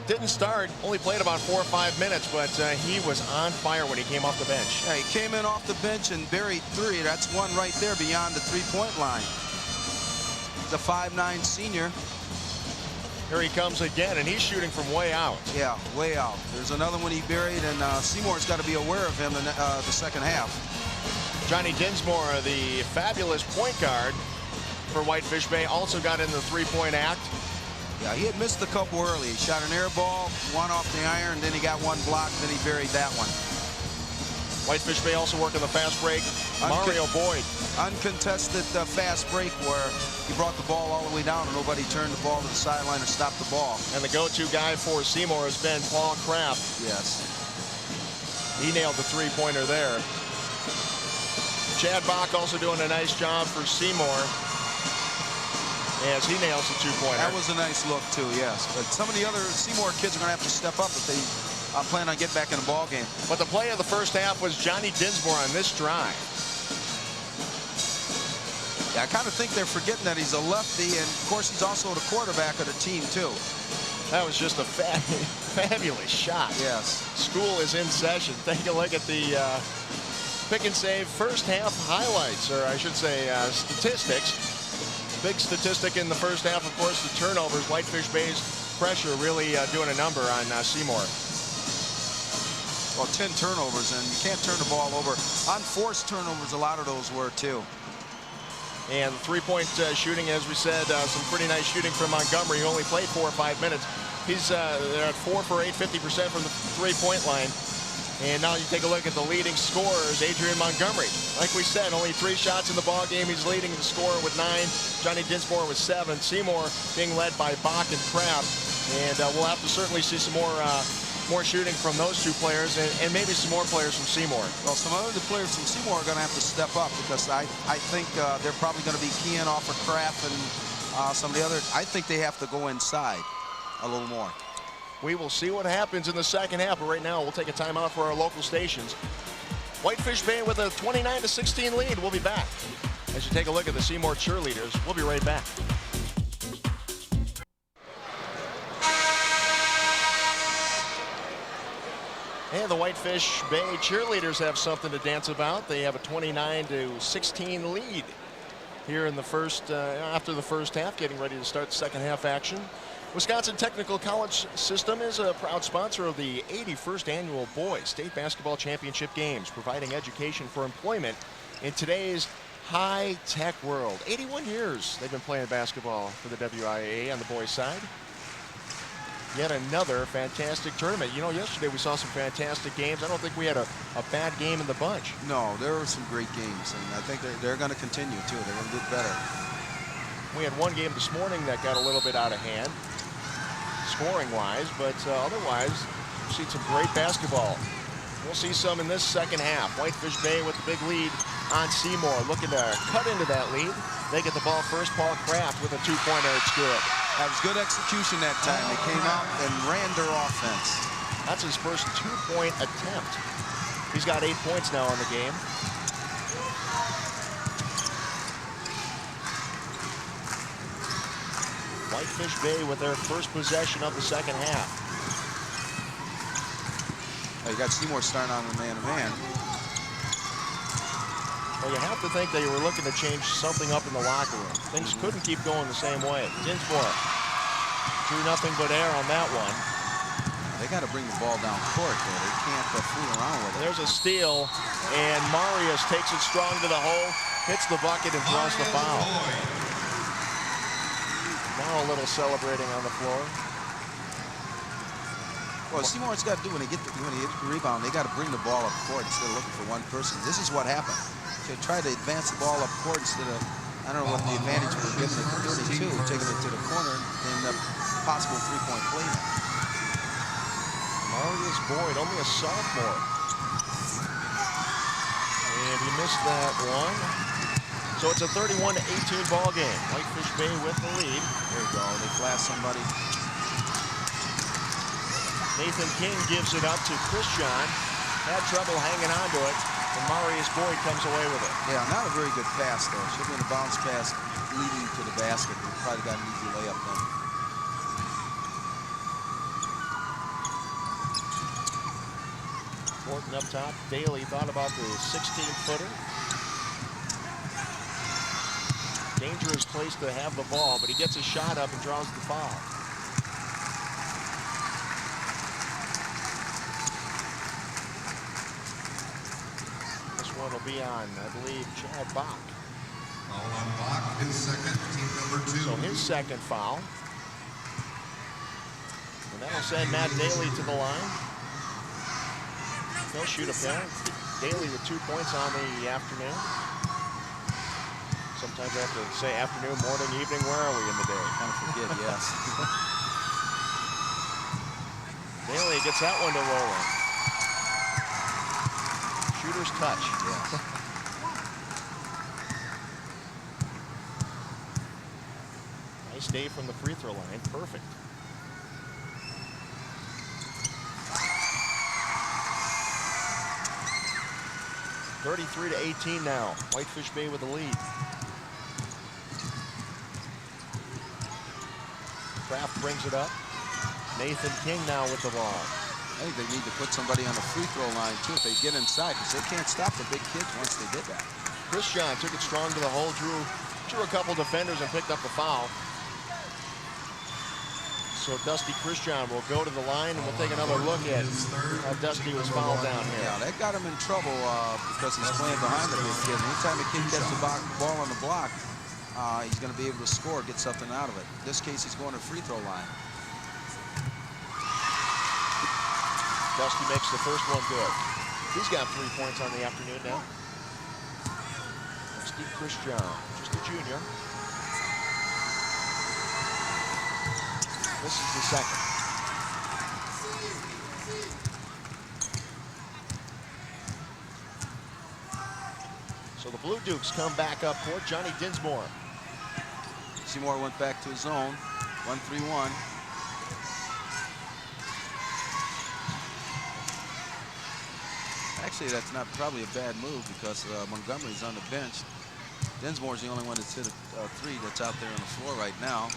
Didn't start, only played about 4 or 5 minutes, but he was on fire when he came off the bench. Yeah, he came in off the bench and buried 3. That's one right there beyond the 3-point line. He's a 5'9" senior. Here he comes again, and he's shooting from way out. Yeah, way out. There's another one he buried, and Seymour's got to be aware of him in the second half. Johnny Dinsmore, the fabulous point guard for Whitefish Bay, also got in the 3-point act. Yeah, he had missed a couple early. He shot an air ball, one off the iron, then he got one blocked, then he buried that one. Whitefish Bay also working the fast break. Mario Boyd. Uncontested fast break where he brought the ball all the way down and nobody turned the ball to the sideline or stopped the ball. And the go-to guy for Seymour has been Paul Kraft. Yes. He nailed the 3-pointer there. Chad Bach also doing a nice job for Seymour as he nails the 2-pointer. That was a nice look too, yes. But some of the other Seymour kids are going to have to step up if they plan on getting back in the ball game. But the play of the first half was Johnny Dinsmore on this drive. Yeah, I kind of think they're forgetting that he's a lefty, and of course he's also the quarterback of the team too. That was just a fabulous shot. Yes. School is in session. Take a look at the pick and save first half highlights, or I should say statistics. Big statistic in the first half, of course, the turnovers. Whitefish Bay's pressure really doing a number on Seymour. Well, 10 turnovers, and you can't turn the ball over. Unforced turnovers, a lot of those were too. And 3-point shooting, as we said, some pretty nice shooting from Montgomery. He only played 4 or 5 minutes. He's at 4 for 8, 50% from the 3-point line. And now you take a look at the leading scorers, Adrian Montgomery. Like we said, only 3 shots in the ball game. He's leading the score with 9. Johnny Dinsmore with 7. Seymour being led by Bach and Kraft. And we'll have to certainly see some more shooting from those 2 players, and maybe some more players from Seymour. Well, some other players from Seymour are going to have to step up because I think they're probably going to be keying off of Kraft and some of the others. I think they have to go inside a little more. We will see what happens in the second half, but right now we'll take a timeout for our local stations. Whitefish Bay with a 29-16 lead. We'll be back as you take a look at the Seymour cheerleaders. We'll be right back. And the Whitefish Bay cheerleaders have something to dance about. They have a 29-16 lead here in the first, after the first half, getting ready to start the second half action. Wisconsin Technical College System is a proud sponsor of the 81st Annual Boys State Basketball Championship Games, providing education for employment in today's high-tech world. 81 years they've been playing basketball for the WIAA on the boys' side. Yet another fantastic tournament. You know, yesterday we saw some fantastic games. I don't think we had a bad game in the bunch. No, there were some great games, and I think they're going to continue, too. They're going to do better. We had one game this morning that got a little bit out of hand, scoring-wise, but otherwise, we've seen some great basketball. We'll see some in this second half. Whitefish Bay with the big lead on Seymour, looking to cut into that lead. They get the ball first. Paul Kraft with a 2-pointer. It's good. That was good execution that time. They came out and ran their offense. That's his first 2-point attempt. He's got 8 points now on the game. Whitefish Bay with their first possession of the second half. You got Seymour starting on the man-to-man. Well, you have to think they were looking to change something up in the locker room. Things couldn't keep going the same way. Dinsmore drew nothing but air on that one. They got to bring the ball down court there. They can't fool around with it. There's a steal, and Marius takes it strong to the hole, hits the bucket, and draws the foul. Now a little celebrating on the floor. Well, Seymour's got to do when they get the rebound, they got to bring the ball up court instead of looking for one person. This is what happened. They tried to advance the ball up court instead of, I don't know what the advantage was giving it to 32, taking it to the corner, and a possible three-point play now. Marius Boyd, only a sophomore. And he missed that one. So it's a 31-18 ball game. Whitefish Bay with the lead. There you go. They flash somebody. Nathan King gives it up to Christian. Had trouble hanging on to it. And Marius Boyd comes away with it. Yeah, not a very good pass, though. Should have been a bounce pass leading to the basket. We probably got an easy layup then. Horton up top. Daly thought about the 16-footer. Dangerous place to have the ball, but he gets his shot up and draws the foul. This one will be on, I believe, Chad Bach. Foul on Bach, his second, team number 2. So his second foul. And that'll send Matt Daly to the line. He'll shoot a pair. Daly with 2 points on the afternoon. Sometimes I have to say afternoon, morning, evening. Where are we in the day? Kind of forget, yes. Daly gets that one to roll in. Shooter's touch. Yes. Nice day from the free throw line. Perfect. (33-18) now. Whitefish Bay with the lead. Kraft brings it up. Nathan King now with the ball. I think they need to put somebody on the free throw line, too, if they get inside, because they can't stop the big kids once they did that. Christian took it strong to the hole, drew a couple defenders and picked up the foul. So Dusty Christian will go to the line, and we'll take another look at how Dusty was fouled down here. Yeah, that got him in trouble because he's playing behind the big kid. Anytime a kid gets the ball on the block, he's going to be able to score, get something out of it. In this case, he's going to free throw line. Dusty makes the first one good. He's got 3 points on the afternoon now. Dusty Christian, just a junior. This is the second. So the Blue Dukes come back up court. Johnny Dinsmore. Seymour went back to his zone. 1-3-1. Actually, that's not probably a bad move because Montgomery's on the bench. Dinsmore's the only one that's hit a three that's out there on the floor right now.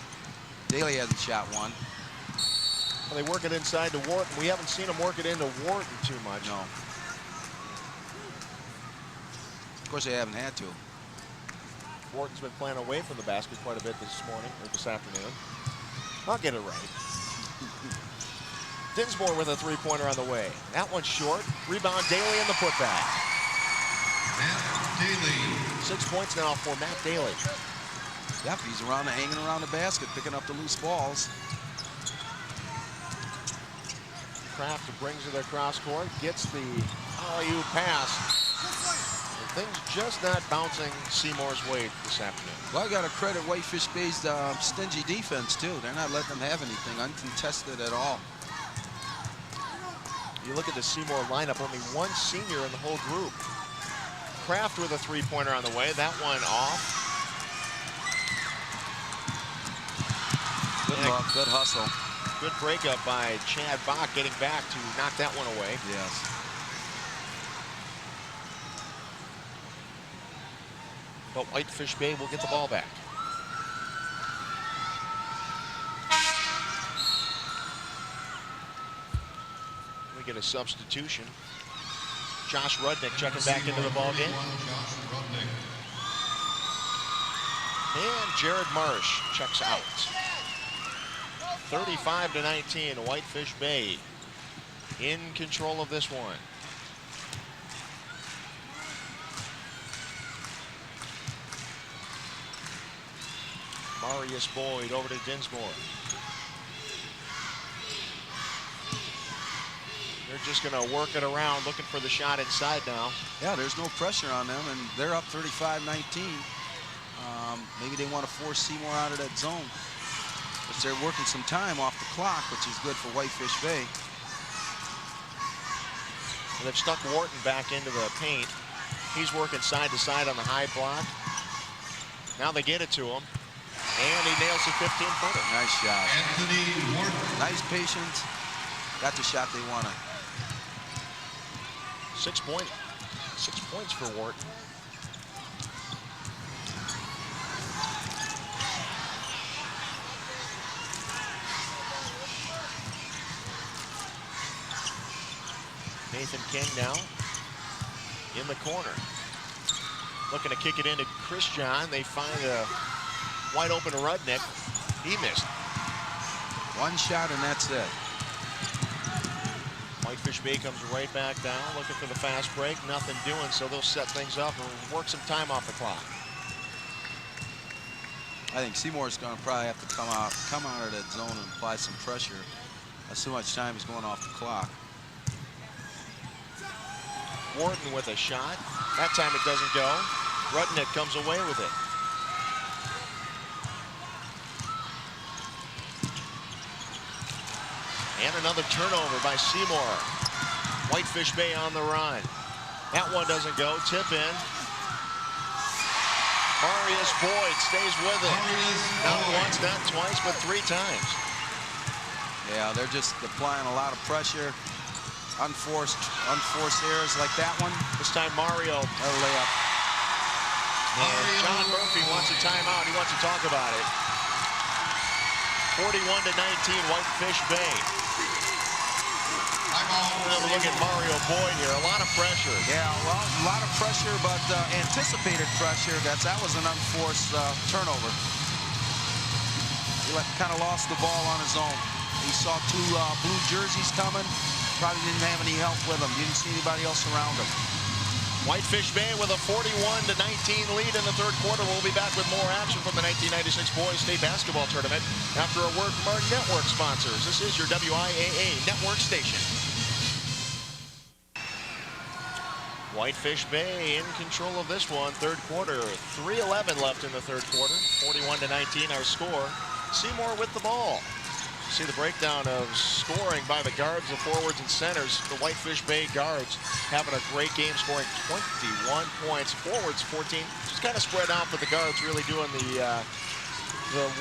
Daly hasn't shot one. Well, they work it inside to Wharton. We haven't seen them work it into Wharton too much. No. Of course, they haven't had to. Wharton's been playing away from the basket quite a bit this morning, or this afternoon. I'll get it right. Dinsmore with a three-pointer on the way. That one's short. Rebound Daly in the putback. Matt Daly. 6 points now for Matt Daly. Yep, he's hanging around the basket, picking up the loose balls. Kraft brings it across court, gets the alley-oop pass. And things just not bouncing Seymour's way this afternoon. Well, I got to credit Whitefish Bay's stingy defense, too. They're not letting them have anything, uncontested at all. You look at the Seymour lineup, only one senior in the whole group. Kraft with a three-pointer on the way. That one off. Good hustle. Good breakup by Chad Bach, getting back to knock that one away. Yes. But Whitefish Bay will get the ball back. We get a substitution. Josh Rudnick checking back into the ball game. And Jared Marsh checks out. 35-19, Whitefish Bay in control of this one. Marius Boyd over to Dinsmore. just going to work it around, looking for the shot inside now. Yeah, there's no pressure on them, and they're up 35-19. Maybe they want to force Seymour out of that zone. But they're working some time off the clock, which is good for Whitefish Bay. And they've stuck Wharton back into the paint. He's working side to side on the high block. Now they get it to him. And he nails the 15-footer. Nice shot. Anthony Wharton. Nice patience. Got the shot they wanted. 6 points. 6 points for Wharton. Nathan King now in the corner. Looking to kick it into Christian. They find a wide open Rudnick. He missed. One shot and that's it. Whitefish Bay comes right back down, looking for the fast break. Nothing doing, so they'll set things up and work some time off the clock. I think Seymour's going to probably have to come out of that zone and apply some pressure. That's too much time is going off the clock. Wharton with a shot. That time it doesn't go. Rudnick comes away with it. And another turnover by Seymour. Whitefish Bay on the run. That one doesn't go. Tip in. Marius Boyd stays with it. Not once, not twice, but 3 times. Yeah, they're just applying a lot of pressure. Unforced errors like that one. This time Mario. A layup. And John Murphy wants a timeout. He wants to talk about it. 41-19, Whitefish Bay. Have a look at Mario Boyd here. A lot of pressure. Yeah, well, a lot of pressure, but anticipated pressure. That was an unforced turnover. He kind of lost the ball on his own. He saw 2 blue jerseys coming. Probably didn't have any help with him. Didn't see anybody else around him. Whitefish Bay with a 41-19 lead in the third quarter. We'll be back with more action from the 1996 Boys State Basketball Tournament after a word from our network sponsors. This is your WIAA network station. Whitefish Bay in control of this one. Third quarter, 3:11 left in the third quarter. 41-19 our score. Seymour with the ball. See the breakdown of scoring by the guards, the forwards, and centers. The Whitefish Bay guards having a great game, scoring 21 points. Forwards 14. Just kind of spread out, but the guards really doing the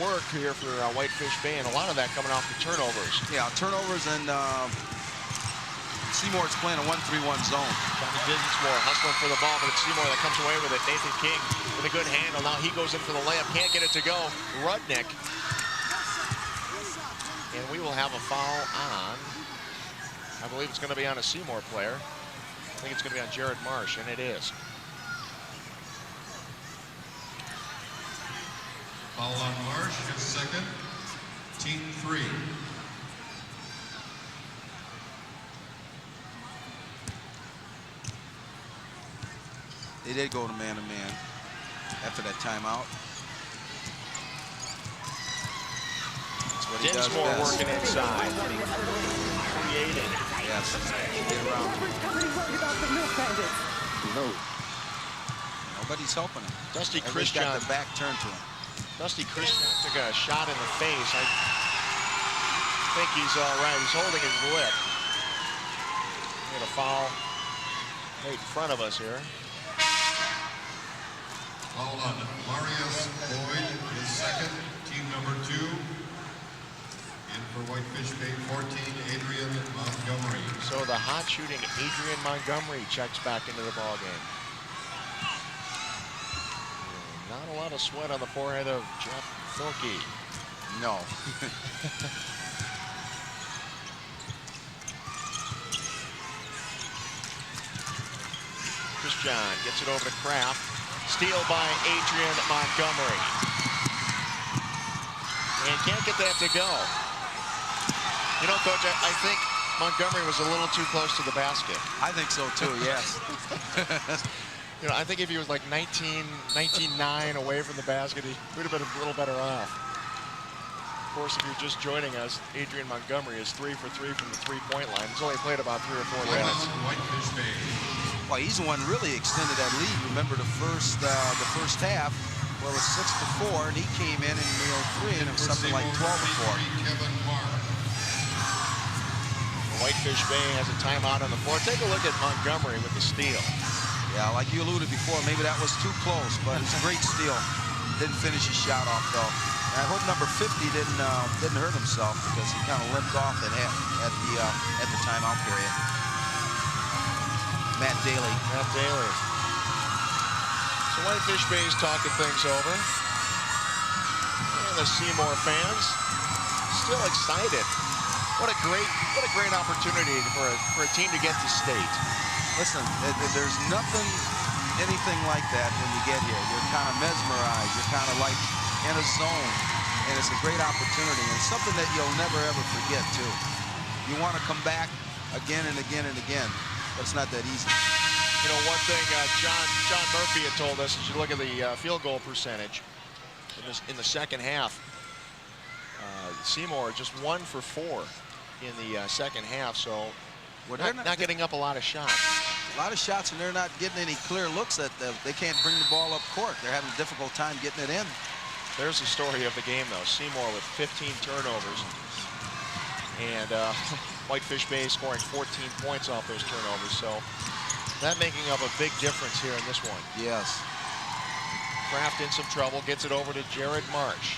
work here for Whitefish Bay, and a lot of that coming off the turnovers. Yeah, turnovers, and Seymour's playing a 1-3-1 zone. Johnny Dinsmore hustling for the ball, but it's Seymour that comes away with it. Nathan King with a good handle. Now he goes in for the layup. Can't get it to go. Rudnick. And we will have a foul on, I believe it's going to be on a Seymour player. I think it's going to be on Jared Marsh, and it is. Foul on Marsh, his second. Team 3. They did go to man-to-man after that timeout. Dinsmore working inside. Creating. Yes. Get around. No. Nobody's helping him. Dusty Christian got the back turned to him. Dusty Christian took a shot in the face. I think he's all right. He's holding his lip. We had a foul right in front of us here. Foul on Marius Boyd, his second. Team number 2. In for Whitefish Bay 14, Adrian Montgomery. So the hot shooting Adrian Montgomery checks back into the ball game. Not a lot of sweat on the forehead of Jeff Thorkey. No. Christian gets it over to Kraft. Steal by Adrian Montgomery. And can't get that to go. You know, Coach, I think Montgomery was a little too close to the basket. I think so, too, yes. You know, I think if he was like 19-9 away from the basket, he would have been a little better off. course, if you're just joining us, Adrian Montgomery is 3 for 3 from the three-point line. He's only played about 3 or 4 minutes. Whitefish Bay. Well, he's the one really extended that lead. Remember the first half, where it was 6-4, and he came in 3, and it was something like 12-4. Kevin Marr. Whitefish Bay has a timeout on the floor. Take a look at Montgomery with the steal. Yeah, like you alluded before, maybe that was too close, but it's a great steal. Didn't finish his shot off, though. And I hope number 50 didn't hurt himself, because he kind of limped off at the timeout period. Matt Daly. So Whitefish Bay's talking things over. And the Seymour fans still excited. What a great opportunity for a team to get to state. Listen, there's anything like that when you get here. You're kind of mesmerized. You're kind of like in a zone. And it's a great opportunity, and something that you'll never, ever forget, too. You want to come back again and again and again, but it's not that easy. You know, one thing John Murphy had told us, as you look at the field goal percentage in the second half, Seymour just 1 for 4 in the second half, so we're not getting up a lot of shots. A lot of shots, and they're not getting any clear looks at them. They can't bring the ball up court. They're having a difficult time getting it in. There's the story of the game, though. Seymour with 15 turnovers, and Whitefish Bay scoring 14 points off those turnovers, so that making up a big difference here in this one. Yes. Kraft in some trouble, gets it over to Jared Marsh.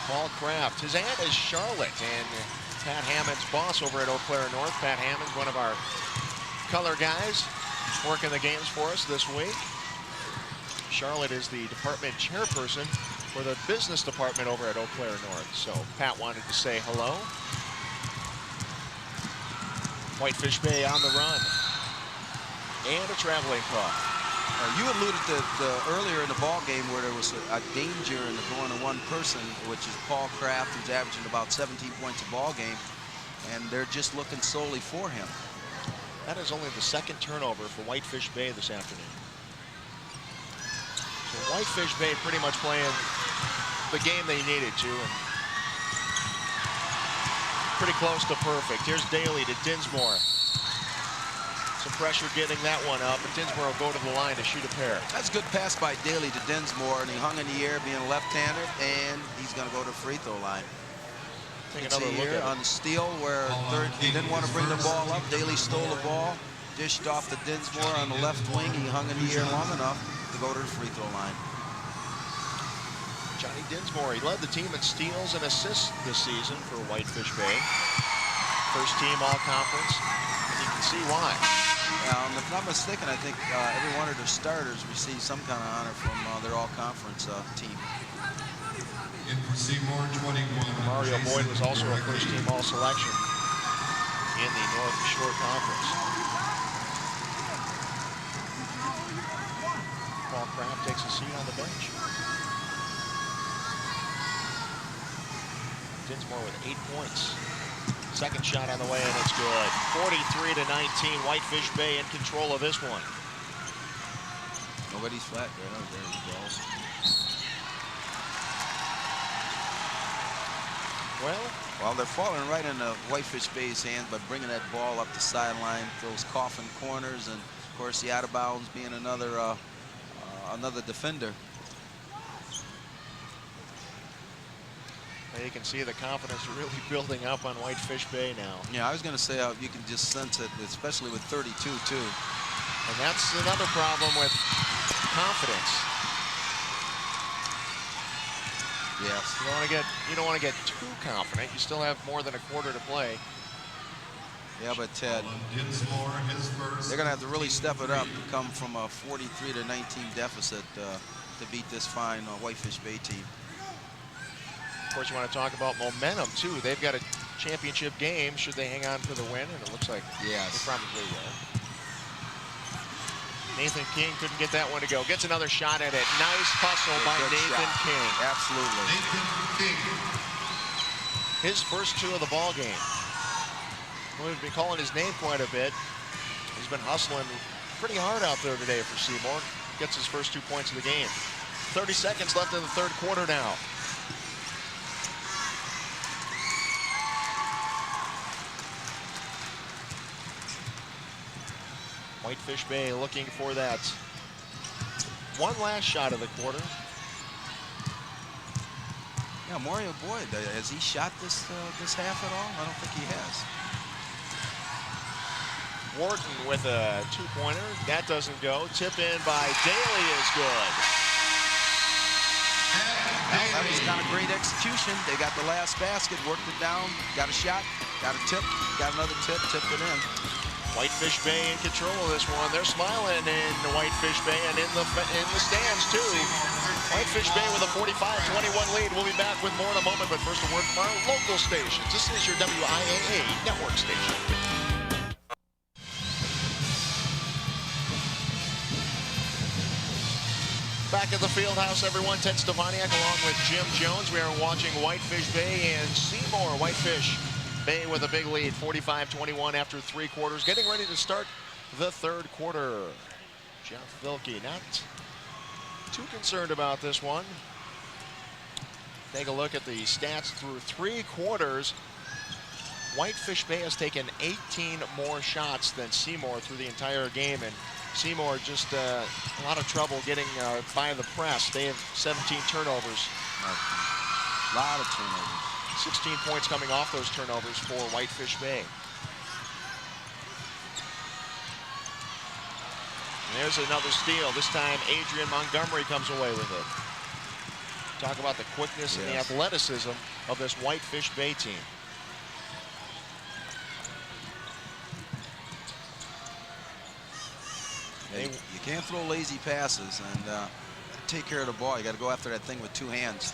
Paul Kraft. His aunt is Charlotte, and Pat Hammond's boss over at Eau Claire North. Pat Hammond's one of our color guys working the games for us this week. Charlotte is the department chairperson for the business department over at Eau Claire North. So Pat wanted to say hello. Whitefish Bay on the run. And a traveling call. You alluded to earlier in the ball game where there was a danger in the going to one person, which is Paul Kraft, who's averaging about 17 points a ball game, and they're just looking solely for him. That is only the second turnover for Whitefish Bay this afternoon. So Whitefish Bay pretty much playing the game they needed to, and pretty close to perfect. Here's Daly to Dinsmore. Some pressure getting that one up, but Dinsmore will go to the line to shoot a pair. That's a good pass by Daly to Dinsmore, and he hung in the air being left-handed, and he's going to go to the free throw line. Take another look at on the steal where he didn't want to bring the ball up. Daly stole the ball, dished off to Dinsmore on the left wing. He hung in the air long enough to go to the free throw line. Johnny Dinsmore, he led the team in steals and assists this season for Whitefish Bay. First team all-conference, and you can see why. If I'm not mistaken, I think every one of their starters received some kind of honor from their all-conference team. In for Seymour, 21. Mario Boyd was also a first-team all-selection in the North Shore Conference. Paul Kraft takes a seat on the bench. Dinsmore with 8 points. Second shot on the way, and it's good. 43-19. Whitefish Bay in control of this one. Nobody's flat there. There he goes. Well, they're falling right into Whitefish Bay's hands by bringing that ball up the sideline, those coffin corners, and of course the out of bounds being another defender. You can see the confidence really building up on Whitefish Bay now. Yeah, I was going to say you can just sense it, especially with 32 too. And that's another problem with confidence. Yes. You don't want to get too confident. You still have more than a quarter to play. Yeah, but Ted, they're going to have to really step it up and come from a 43-19 deficit to beat this fine Whitefish Bay team. Of course, you want to talk about momentum, too. They've got a championship game. Should they hang on for the win? And it looks like they probably will. Nathan King couldn't get that one to go. Gets another shot at it. Nice hustle by Nathan King. Absolutely. Nathan King. His first 2 of the ball game. We've been calling his name quite a bit. He's been hustling pretty hard out there today for Seymour. Gets his first 2 points of the game. 30 seconds left in the third quarter now. Whitefish Bay looking for that one last shot of the quarter. Yeah, Mario Boyd, has he shot this half at all? I don't think he has. Wharton with a two-pointer. That doesn't go. Tip in by Daly is good. Well, that was kind of great execution. They got the last basket, worked it down, got a shot, got a tip, got another tip, tipped it in. Whitefish Bay in control of this one. They're smiling in Whitefish Bay and in the stands too. Whitefish Bay with a 45-21 lead. We'll be back with more in a moment, but first a word from our local stations. This is your WIAA network station. Back at the field house, everyone. Ted Stefaniak along with Jim Jones. We are watching Whitefish Bay and Seymour. Whitefish Bay with a big lead, 45-21 after 3 quarters. Getting ready to start the third quarter. Jeff Vilke not too concerned about this one. Take a look at the stats through 3 quarters. Whitefish Bay has taken 18 more shots than Seymour through the entire game, and Seymour just a lot of trouble getting by the press. They have 17 turnovers. A lot of turnovers. 16 points coming off those turnovers for Whitefish Bay. And there's another steal. This time Adrian Montgomery comes away with it. Talk about the quickness and the athleticism of this Whitefish Bay team. You can't throw lazy passes and take care of the ball. You got to go after that thing with 2 hands.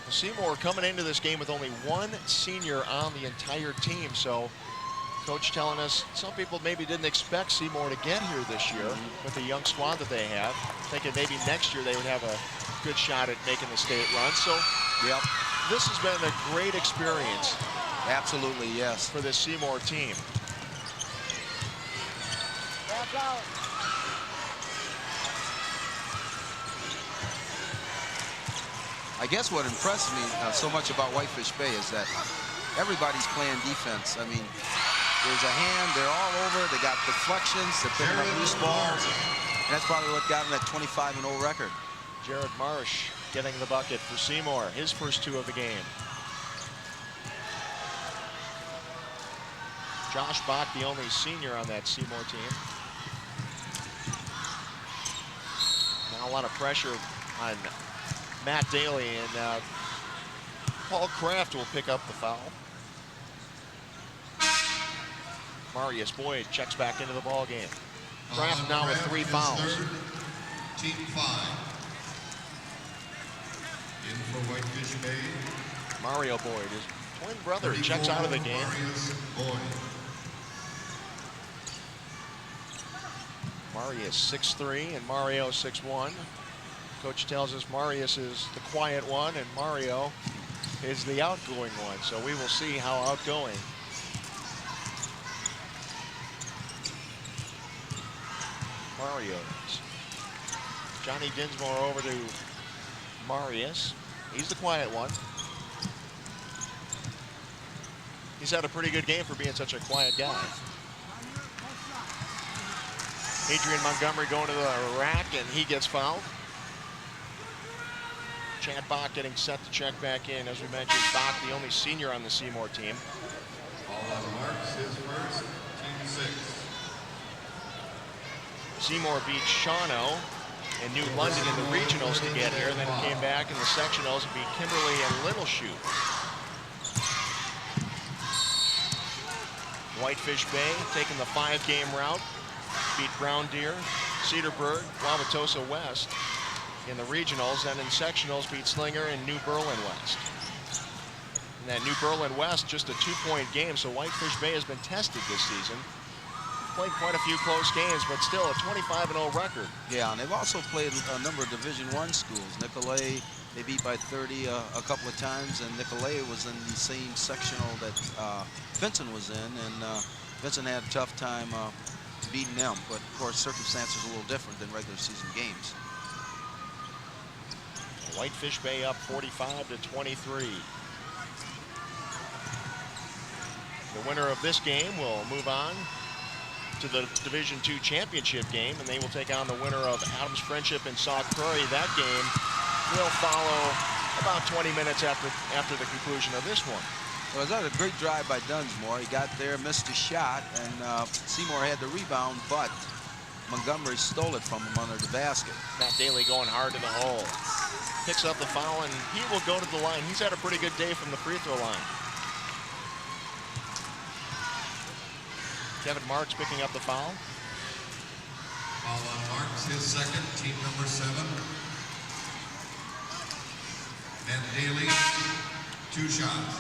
Seymour coming into this game with only 1 senior on the entire team, so coach telling us some people maybe didn't expect Seymour to get here this year with the young squad that they have, thinking maybe next year they would have a good shot at making the state run. So this has been a great experience. Absolutely, yes. For this Seymour team. Back out. I guess what impressed me so much about Whitefish Bay is that everybody's playing defense. I mean, there's a hand, they're all over, they got deflections, they're picking up loose balls. And that's probably what got them that 25-0 record. Jared Marsh getting the bucket for Seymour, his first 2 of the game. Josh Bach, the only senior on that Seymour team. Now a lot of pressure on Matt Daly, and Paul Kraft will pick up the foul. Marius Boyd checks back into the ball game. Kraft now with 3 fouls. Team 5. In for Whitefish Bay. Mario Boyd, his twin brother, checks out of the game. Marius 6'3" and Mario 6'1". Coach tells us Marius is the quiet one and Mario is the outgoing one. So we will see how outgoing Mario is. Johnny Dinsmore over to Marius. He's the quiet one. He's had a pretty good game for being such a quiet guy. Adrian Montgomery going to the rack, and he gets fouled. Chad Bach getting set to check back in. As we mentioned, Bach, the only senior on the Seymour team. All on marks, his first, team 6. Seymour beat Shawano and New London in the regionals to get here, then came back in the sectionals and beat Kimberly and Littleshoe. Whitefish Bay taking the 5-game route, beat Brown Deer, Cedarburg, Wauwatosa West in the regionals, and in sectionals beat Slinger and New Berlin West. And that New Berlin West, just a 2-point game, so Whitefish Bay has been tested this season. Played quite a few close games, but still a 25-0 record. Yeah, and they've also played a number of Division I schools. Nicolay, they beat by 30 a couple of times, and Nicolay was in the same sectional that Vincent was in, and Vincent had a tough time beating them. But of course, circumstances are a little different than regular season games. Whitefish Bay up 45-23. The winner of this game will move on to the Division II championship game, and they will take on the winner of Adams Friendship and Sauk Prairie. That game will follow about 20 minutes after the conclusion of this one. Well, that was a great drive by Dunsmore. He got there, missed a shot, and Seymour had the rebound, but Montgomery stole it from him under the basket. Matt Daly going hard in the hole. Picks up the foul, and he will go to the line. He's had a pretty good day from the free throw line. Kevin Marks picking up the foul. Foul on Marks, his second, team number 7. And Daly, 2 shots.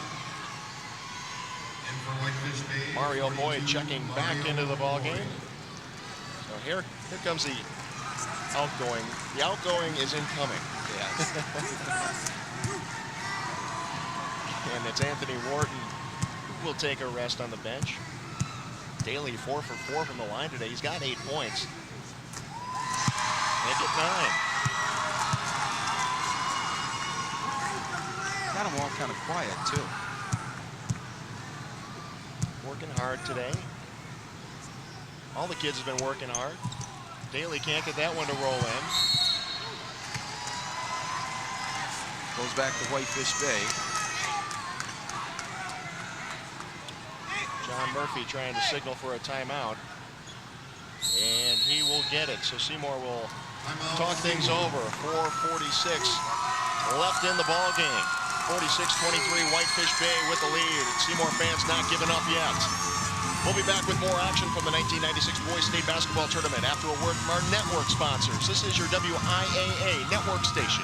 In for Whitefish Bay. Mario Boyd checking back into the ball game. So here comes the outgoing. The outgoing is incoming. Yes. And it's Anthony Wharton who will take a rest on the bench. Daly 4 for 4 from the line today. He's got 8 points. Make it 9. Got them all kind of quiet, too. Working hard today. All the kids have been working hard. Daly can't get that one to roll in. Goes back to Whitefish Bay. John Murphy trying to signal for a timeout. And he will get it. So Seymour will talk things over. 4:46 left in the ball game. 46-23, Whitefish Bay with the lead. Seymour fans not giving up yet. We'll be back with more action from the 1996 Boys State Basketball Tournament after a word from our network sponsors. This is your WIAA network station.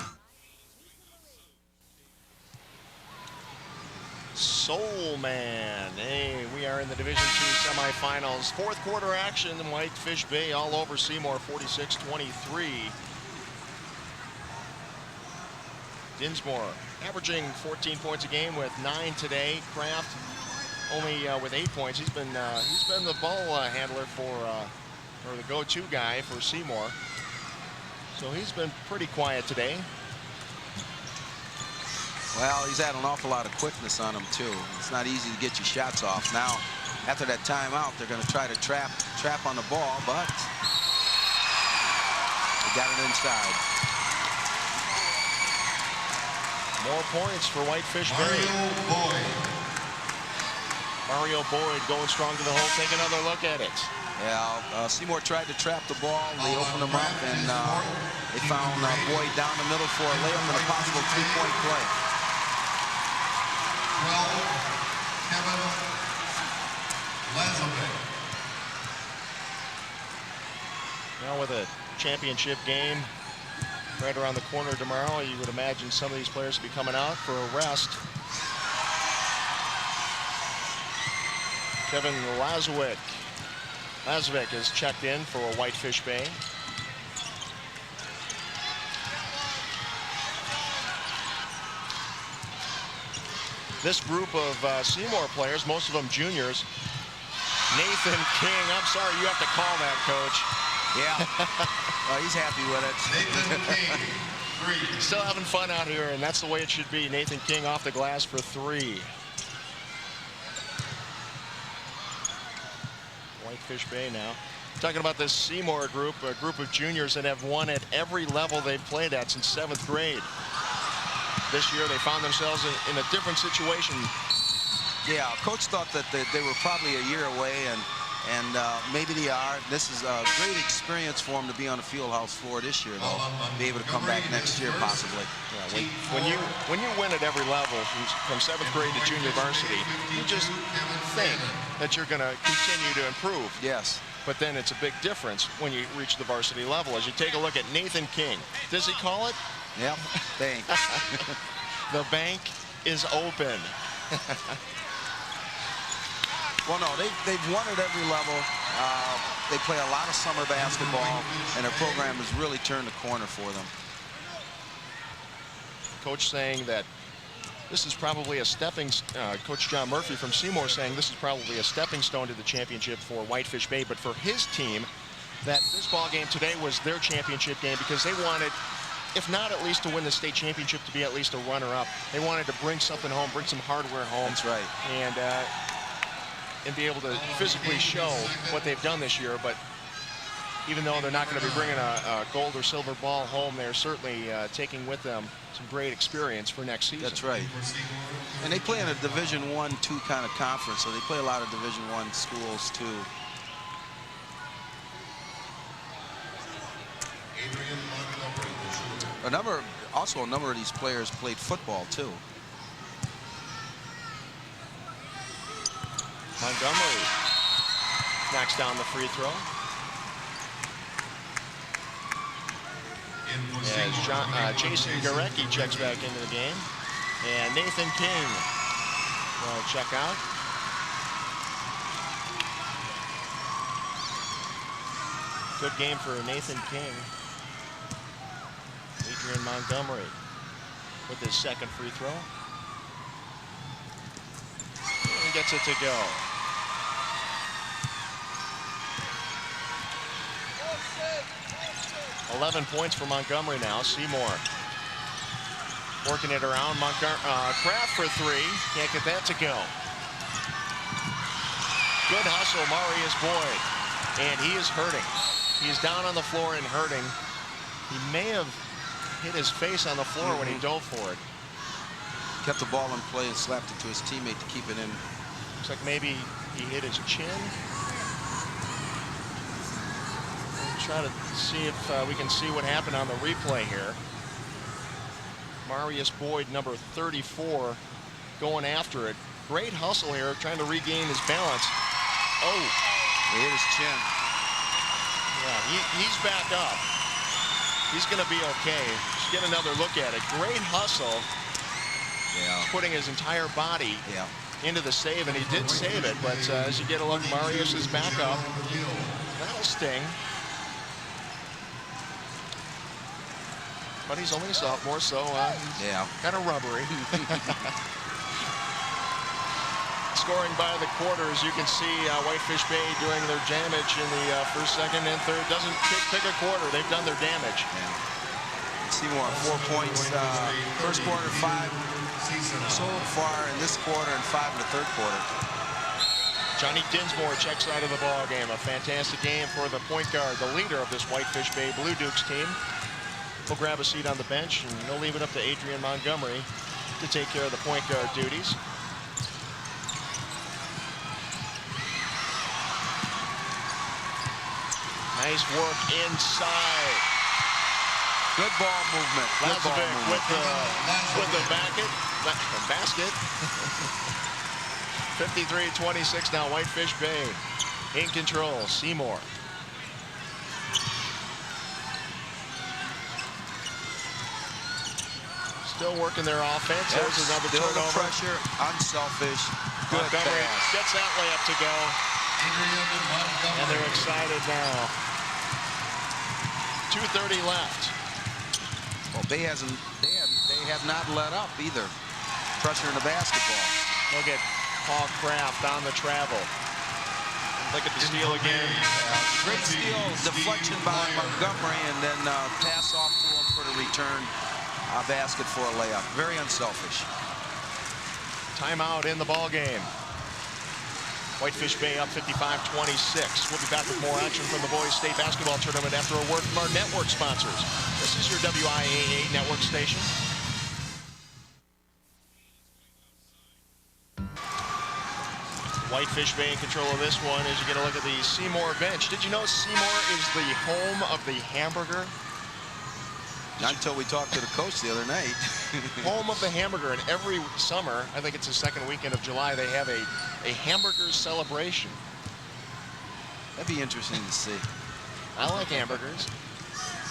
Soul Man. Hey, we are in the Division II semifinals. 4th quarter action in Whitefish Bay all over Seymour, 46-23. Dinsmore averaging 14 points a game with 9 today. Kraft only with 8 points. He's been the ball handler or the go-to guy for Seymour. So he's been pretty quiet today. Well, he's had an awful lot of quickness on him, too. It's not easy to get your shots off. Now, after that timeout, they're going to try to trap on the ball, but they got it inside. More points for Whitefish Bay. Mario Boyd going strong to the hole. Take another look at it. Yeah, Seymour tried to trap the ball. They opened him up, and they found Boyd down the middle for a layup and a possible 3-point play. 12, Kevin Lazovic. Now with a championship game right around the corner tomorrow, you would imagine some of these players will be coming out for a rest. Kevin Lazovic. Lazovic is checked in for Whitefish Bay. This group of Seymour players, most of them juniors. Nathan King, I'm sorry you have to call that, Coach. Yeah, well, he's happy with it. Nathan King, 3. Still having fun out here, and that's the way it should be. Nathan King off the glass for 3. Whitefish Bay now. Talking about this Seymour group, a group of juniors that have won at every level they've played at since 7th grade. This year they found themselves in a different situation. Yeah, Coach thought that they were probably a year away, and maybe they are. This is a great experience for them to be on the field house floor this year, though. Be able to come back next year, possibly. Yeah, when you win at every level, from 7th grade to junior varsity, you just think that you're going to continue to improve. Yes. But then it's a big difference when you reach the varsity level. As you take a look at Nathan King, does he call it? Yep, bank. The bank is open. Well, no, they've won at every level. They play a lot of summer basketball, and their program has really turned the corner for them. Coach saying that this is probably a Coach John Murphy from Seymour saying this is probably a stepping stone to the championship for Whitefish Bay, but for his team, that this ball game today was their championship game because they wanted if not at least to win the state championship, to be at least a runner-up. They wanted to bring something home, bring some hardware home. That's right. And be able to physically show what they've done this year. But even though they're not going to be bringing a gold or silver ball home, they're certainly taking with them some great experience for next season. That's right. And they play in a Division I, II kind of conference, so they play a lot of Division I schools too. A number of these players played football too. Montgomery knocks down the free throw. As Jason Garecki checks back into the game. And Nathan King will check out. Good game for Nathan King. Adrian Montgomery with his second free throw. And gets it to go. $11 points for Montgomery now. Seymour working it around. Kraft for three. Can't get that to go. Good hustle, Marius Boyd. And he is hurting. He's down on the floor and hurting. He may have hit his face on the floor when he dove for it. Kept the ball in play and slapped it to his teammate to keep it in. Looks like maybe he hit his chin. Try to see if we can see what happened on the replay here. Marius Boyd, number 34, going after it. Great hustle here, trying to regain his balance. Oh, he hit his chin. Yeah, he's back up. He's going to be okay. Just get another look at it. Great hustle. Yeah. Putting his entire body into the save, and he did save it. But as you get a look, Marius is back up. That'll sting. But he's only a sophomore, so kind of rubbery. Scoring by the quarters, you can see Whitefish Bay doing their damage in the first, second, and third. Doesn't pick a quarter. They've done their damage. Seymour, 4 points. First quarter, 5 so far in this quarter, and 5 in the third quarter. Johnny Dinsmore checks out of the ball game. A fantastic game for the point guard, the leader of this Whitefish Bay Blue Dukes team. He'll grab a seat on the bench, and he'll leave it up to Adrian Montgomery to take care of the point guard duties. Nice work inside. Good ball movement. Lazovic with the basket. 53-26 now. Whitefish Bay in control. Seymour. Still working their offense. There's another turnover. Pressure, unselfish. Good Montgomery pass. gets that layup to go. And they're excited now. 2:30 left. Well, they have not let up either. Pressure in the basketball. They'll get Paul Kraft on the travel. Look at the steal again. Great steal, deflection by Montgomery, and then pass off to him for the return. Basket for a layup. Very unselfish. Timeout in the ball game. Whitefish Bay up 55-26. We'll be back with more action from the boys state basketball tournament after a word from our network sponsors. This is your WIAA network station. Whitefish Bay in control of this one as you get a look at the Seymour bench. Did you know Seymour is the home of the hamburger? Not until we talked to the coach the other night. Home of the hamburger, and every summer, I think it's the second weekend of July, they have a hamburger celebration. That'd be interesting to see. I like hamburgers.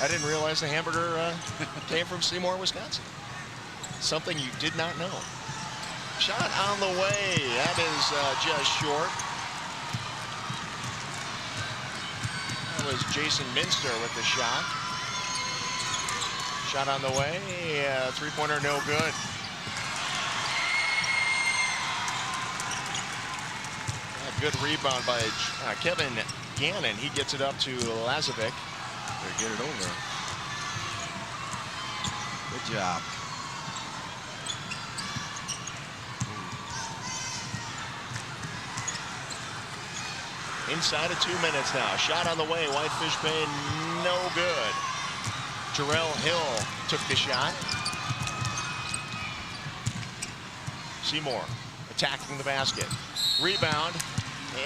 I didn't realize the hamburger came from Seymour, Wisconsin. Something you did not know. Shot on the way. That is just short. That was Jason Minster with the shot. Shot on the way. Three-pointer no good. A good rebound by Kevin Gannon. He gets it up to Lazovic. Better get it over. job. Inside of 2 minutes now. Shot on the way. Whitefish Bay, no good. Jarrell Hill took the shot. Seymour attacking the basket. Rebound,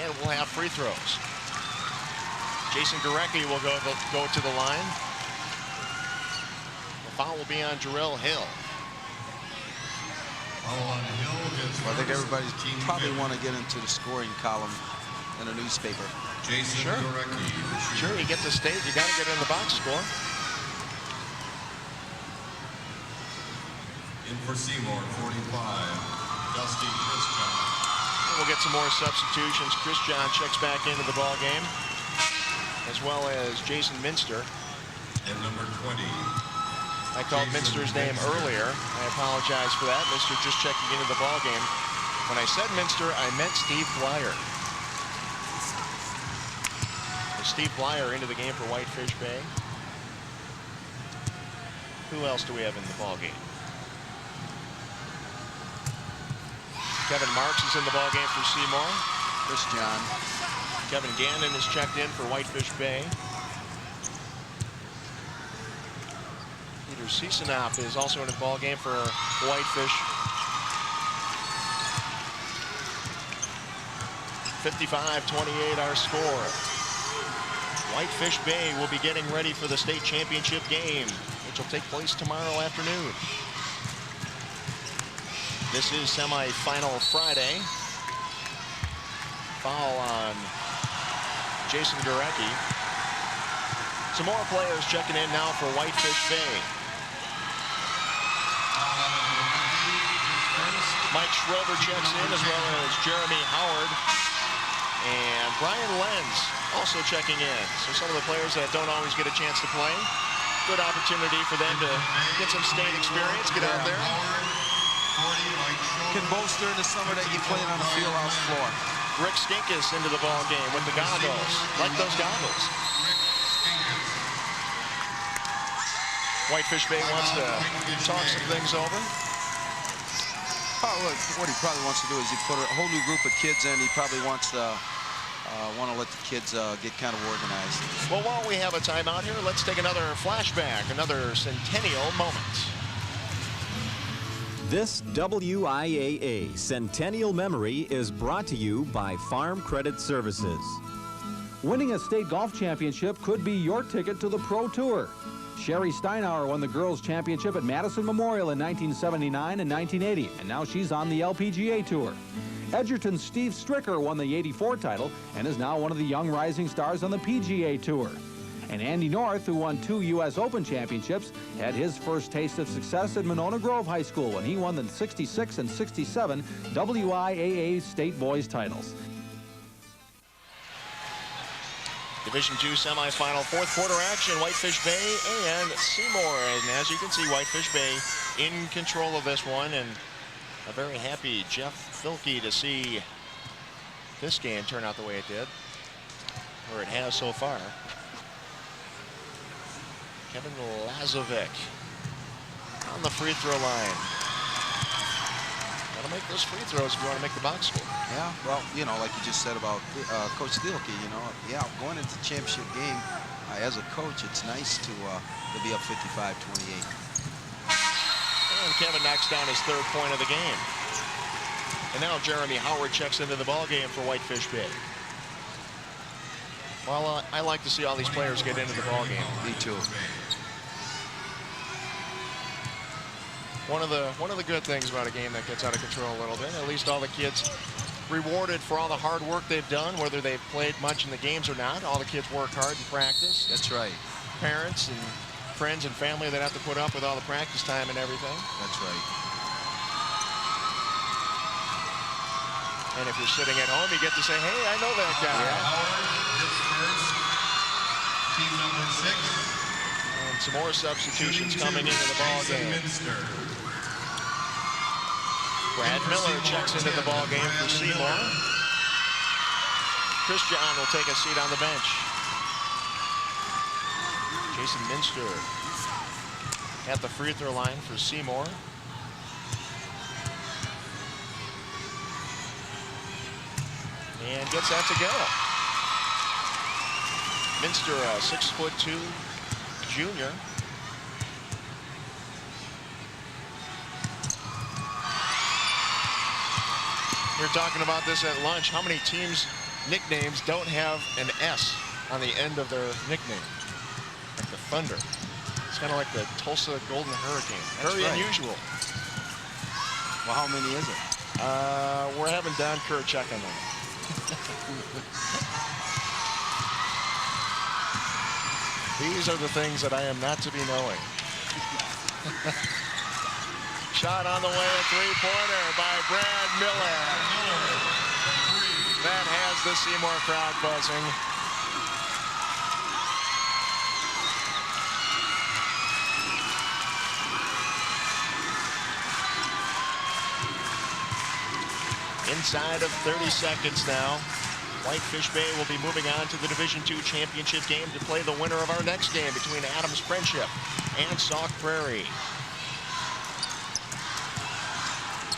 and we'll have free throws. Jason Gurecki will go to the line. The foul will be on Jarrell Hill. I think everybody probably want to get into the scoring column in a newspaper. Jason Gurecki. Sure, you get the stage, you got to get in the box score. In for Seymour, 45, Dusty Christian. We'll get some more substitutions. Chris John checks back into the ball game, as well as Jason Minster. And number 20. I called Minster's name earlier. I apologize for that. Minster just checking into the ball game. When I said Minster, I meant Steve Blyer. Steve Blyer into the game for Whitefish Bay. Who else do we have in the ball game? Kevin Marks is in the ball game for Seymour. Chris John. Kevin Gannon is checked in for Whitefish Bay. Peter Cesenop is also in the ball game for Whitefish. 55-28 our score. Whitefish Bay will be getting ready for the state championship game, which will take place tomorrow afternoon. This is semifinal Friday. Foul on Jason Gurecki. Some more players checking in now for Whitefish Bay. Mike Schroeder checks in, as well as Jeremy Howard. And Brian Lenz also checking in. So some of the players that don't always get a chance to play, good opportunity for them to get some state experience, get out there. Can boast during the summer that you played on the field house floor. Rick Stinkus into the ball game with the goggles. Like those goggles. Whitefish Bay wants to talk some things over. Oh, look, what he probably wants to do is he put a whole new group of kids in. He probably wants to let the kids get kind of organized. Well, while we have a timeout here, let's take another flashback, another centennial moment. This WIAA Centennial Memory is brought to you by Farm Credit Services. Winning a state golf championship could be your ticket to the Pro Tour. Sherry Steinauer won the girls' championship at Madison Memorial in 1979 and 1980, and now she's on the LPGA Tour. Edgerton's Steve Stricker won the '84 title and is now one of the young rising stars on the PGA Tour. And Andy North, who won 2 U.S. Open championships, had his first taste of success at Monona Grove High School when he won the '66 and '67 WIAA state boys titles. Division II semifinal, fourth quarter action, Whitefish Bay and Seymour. And as you can see, Whitefish Bay in control of this one, and a very happy Jeff Filkey to see this game turn out the way it did, or it has so far. Kevin Lazovic on the free throw line. Got to make those free throws if you want to make the box score. Yeah, well, you know, like you just said about Coach Thielke, you know, yeah, going into the championship game, as a coach, it's nice to be up 55-28. And Kevin knocks down his third point of the game. And now Jeremy Howard checks into the ball game for Whitefish Bay. Well, I like to see all these players get into the ball game. Me too. One of the good things about a game that gets out of control a little bit, at least all the kids rewarded for all the hard work they've done, whether they've played much in the games or not. All the kids work hard in practice. That's right. Parents and friends and family that have to put up with all the practice time and everything. That's right. And if you're sitting at home, you get to say, hey, I know that guy. Howard hits first. Team number 6. And some more substitutions coming into the ball game. Brad Miller checks into the ball game for Seymour. Chris John will take a seat on the bench. Jason Minster at the free throw line for Seymour. And gets that to go. Minster, a 6'2" junior. We were talking about this at lunch. How many teams' nicknames don't have an S on the end of their nickname? Like the Thunder. It's kind of like the Tulsa Golden Hurricane. Very unusual. Well, how many is it? We're having Don Kerr check on them. These are the things that I am not to be knowing. Shot on the way, a three-pointer by Brad Miller. That has the Seymour crowd buzzing. Inside of 30 seconds now. Whitefish Bay will be moving on to the Division II championship game to play the winner of our next game between Adams Friendship and Sauk Prairie.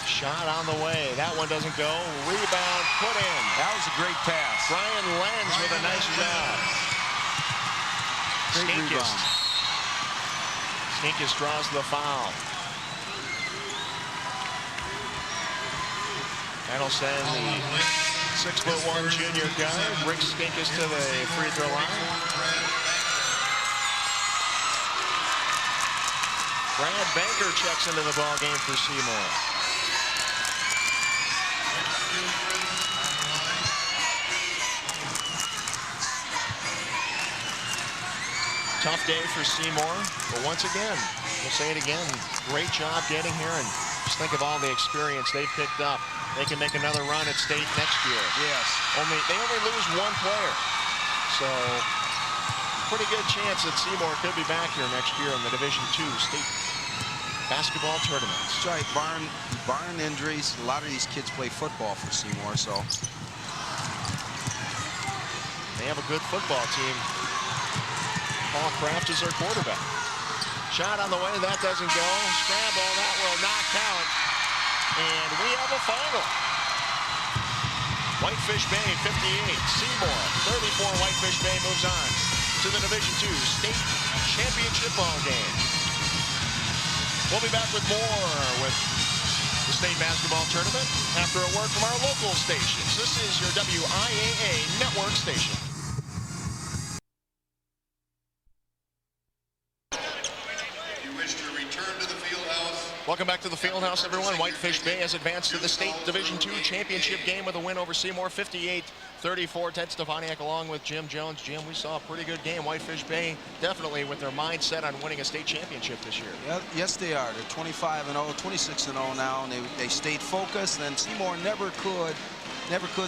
Shot on the way. That one doesn't go. Rebound put in. That was a great pass. Brian Lenz with a nice job. Skinkis draws the foul. That'll send the 6'1" junior guard Rick Skinkis to the free throw line. Brad Banker checks into the ball game for Seymour. Tough day for Seymour, but once again, we'll say it again, great job getting here, and just think of all the experience they've picked up. They can make another run at state next year. Yes. They only lose one player. So, pretty good chance that Seymour could be back here next year in the Division II state basketball tournament. That's right, barring injuries, a lot of these kids play football for Seymour, so. They have a good football team. Paul Kraft is their quarterback. Shot on the way, that doesn't go. Scramble, that will not count. And we have a final. Whitefish Bay 58, Seymour 34. Whitefish Bay moves on to the Division II state championship ball game. We'll be back with more with the state basketball tournament after a word from our local stations. This is your WIAA network station. Welcome back to the Fieldhouse, everyone. Whitefish Bay has advanced to the State Division II championship game with a win over Seymour, 58-34. Ted Stefaniak along with Jim Jones. Jim, we saw a pretty good game. Whitefish Bay definitely with their mind set on winning a state championship this year. Yeah, yes, they are. They're 25-0, 26-0 now, and they stayed focused, and Seymour never could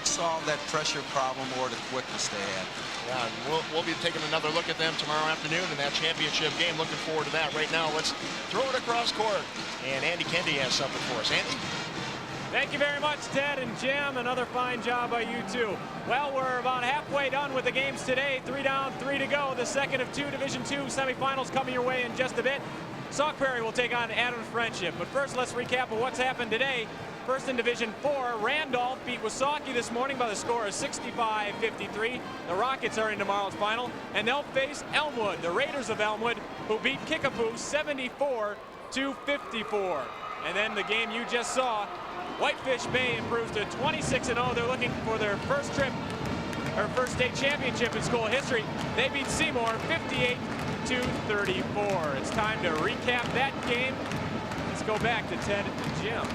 solve that pressure problem or the quickness they had. Yeah, we'll be taking another look at them tomorrow afternoon in that championship game. Looking forward to that. Right now, let's throw it across court. And Andy Kendi has something for us. Andy? Thank you very much, Ted and Jim. Another fine job by you two. Well, we're about halfway done with the games today. 3 down, 3 to go. The second of 2 Division II semifinals coming your way in just a bit. Sauk Prairie will take on Adams Friendship. But first, let's recap of what's happened today. First in Division IV, Randolph beat Wasaukie this morning by the score of 65-53. The Rockets are in tomorrow's final, and they'll face Elmwood, the Raiders of Elmwood, who beat Kickapoo 74-54. And then the game you just saw, Whitefish Bay improves to 26-0. They're looking for their first state championship in school history. They beat Seymour 58-34. It's time to recap that game. Let's go back to Ted and Jim.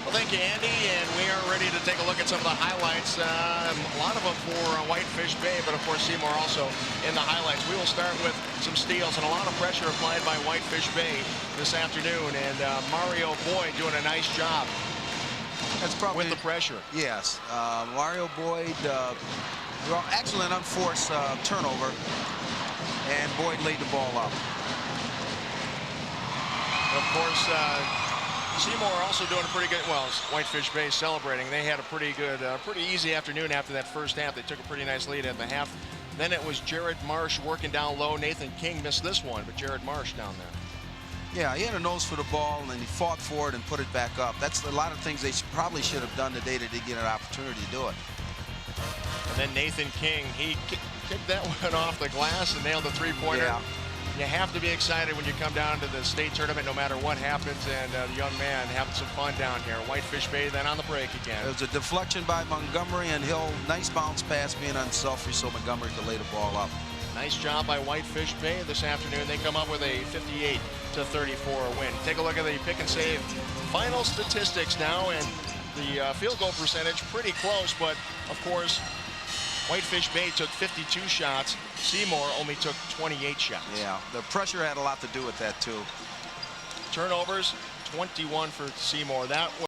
Well, thank you, Andy, and we are ready to take a look at some of the highlights. A lot of them for Whitefish Bay, but of course Seymour also in the highlights. We will start with some steals and a lot of pressure applied by Whitefish Bay this afternoon, and Mario Boyd doing a nice job. That's probably with the pressure. Yes, Mario Boyd, well, actually an unforced turnover, and Boyd laid the ball up. Of course, Seymour also doing a pretty good, well, Whitefish Bay celebrating. They had a pretty good, pretty easy afternoon after that first half. They took a pretty nice lead at the half. Then it was Jared Marsh working down low. Nathan King missed this one, but Jared Marsh down there. Yeah, he had a nose for the ball, and then he fought for it and put it back up. That's a lot of things they probably should have done the day they did get an opportunity to do it. And then Nathan King, he kicked that one off the glass and nailed the three-pointer. Yeah. You have to be excited when you come down to the state tournament, no matter what happens, and the young man having some fun down here. Whitefish Bay then on the break again. It was a deflection by Montgomery, and Hill, nice bounce pass being unselfish so Montgomery could lay the ball up. Nice job by Whitefish Bay this afternoon. They come up with a 58-34 win. Take a look at the pick and save final statistics now, and the field goal percentage pretty close, but of course Whitefish Bay took 52 shots. Seymour only took 28 shots. Yeah, the pressure had a lot to do with that too. Turnovers, 21 for Seymour. That was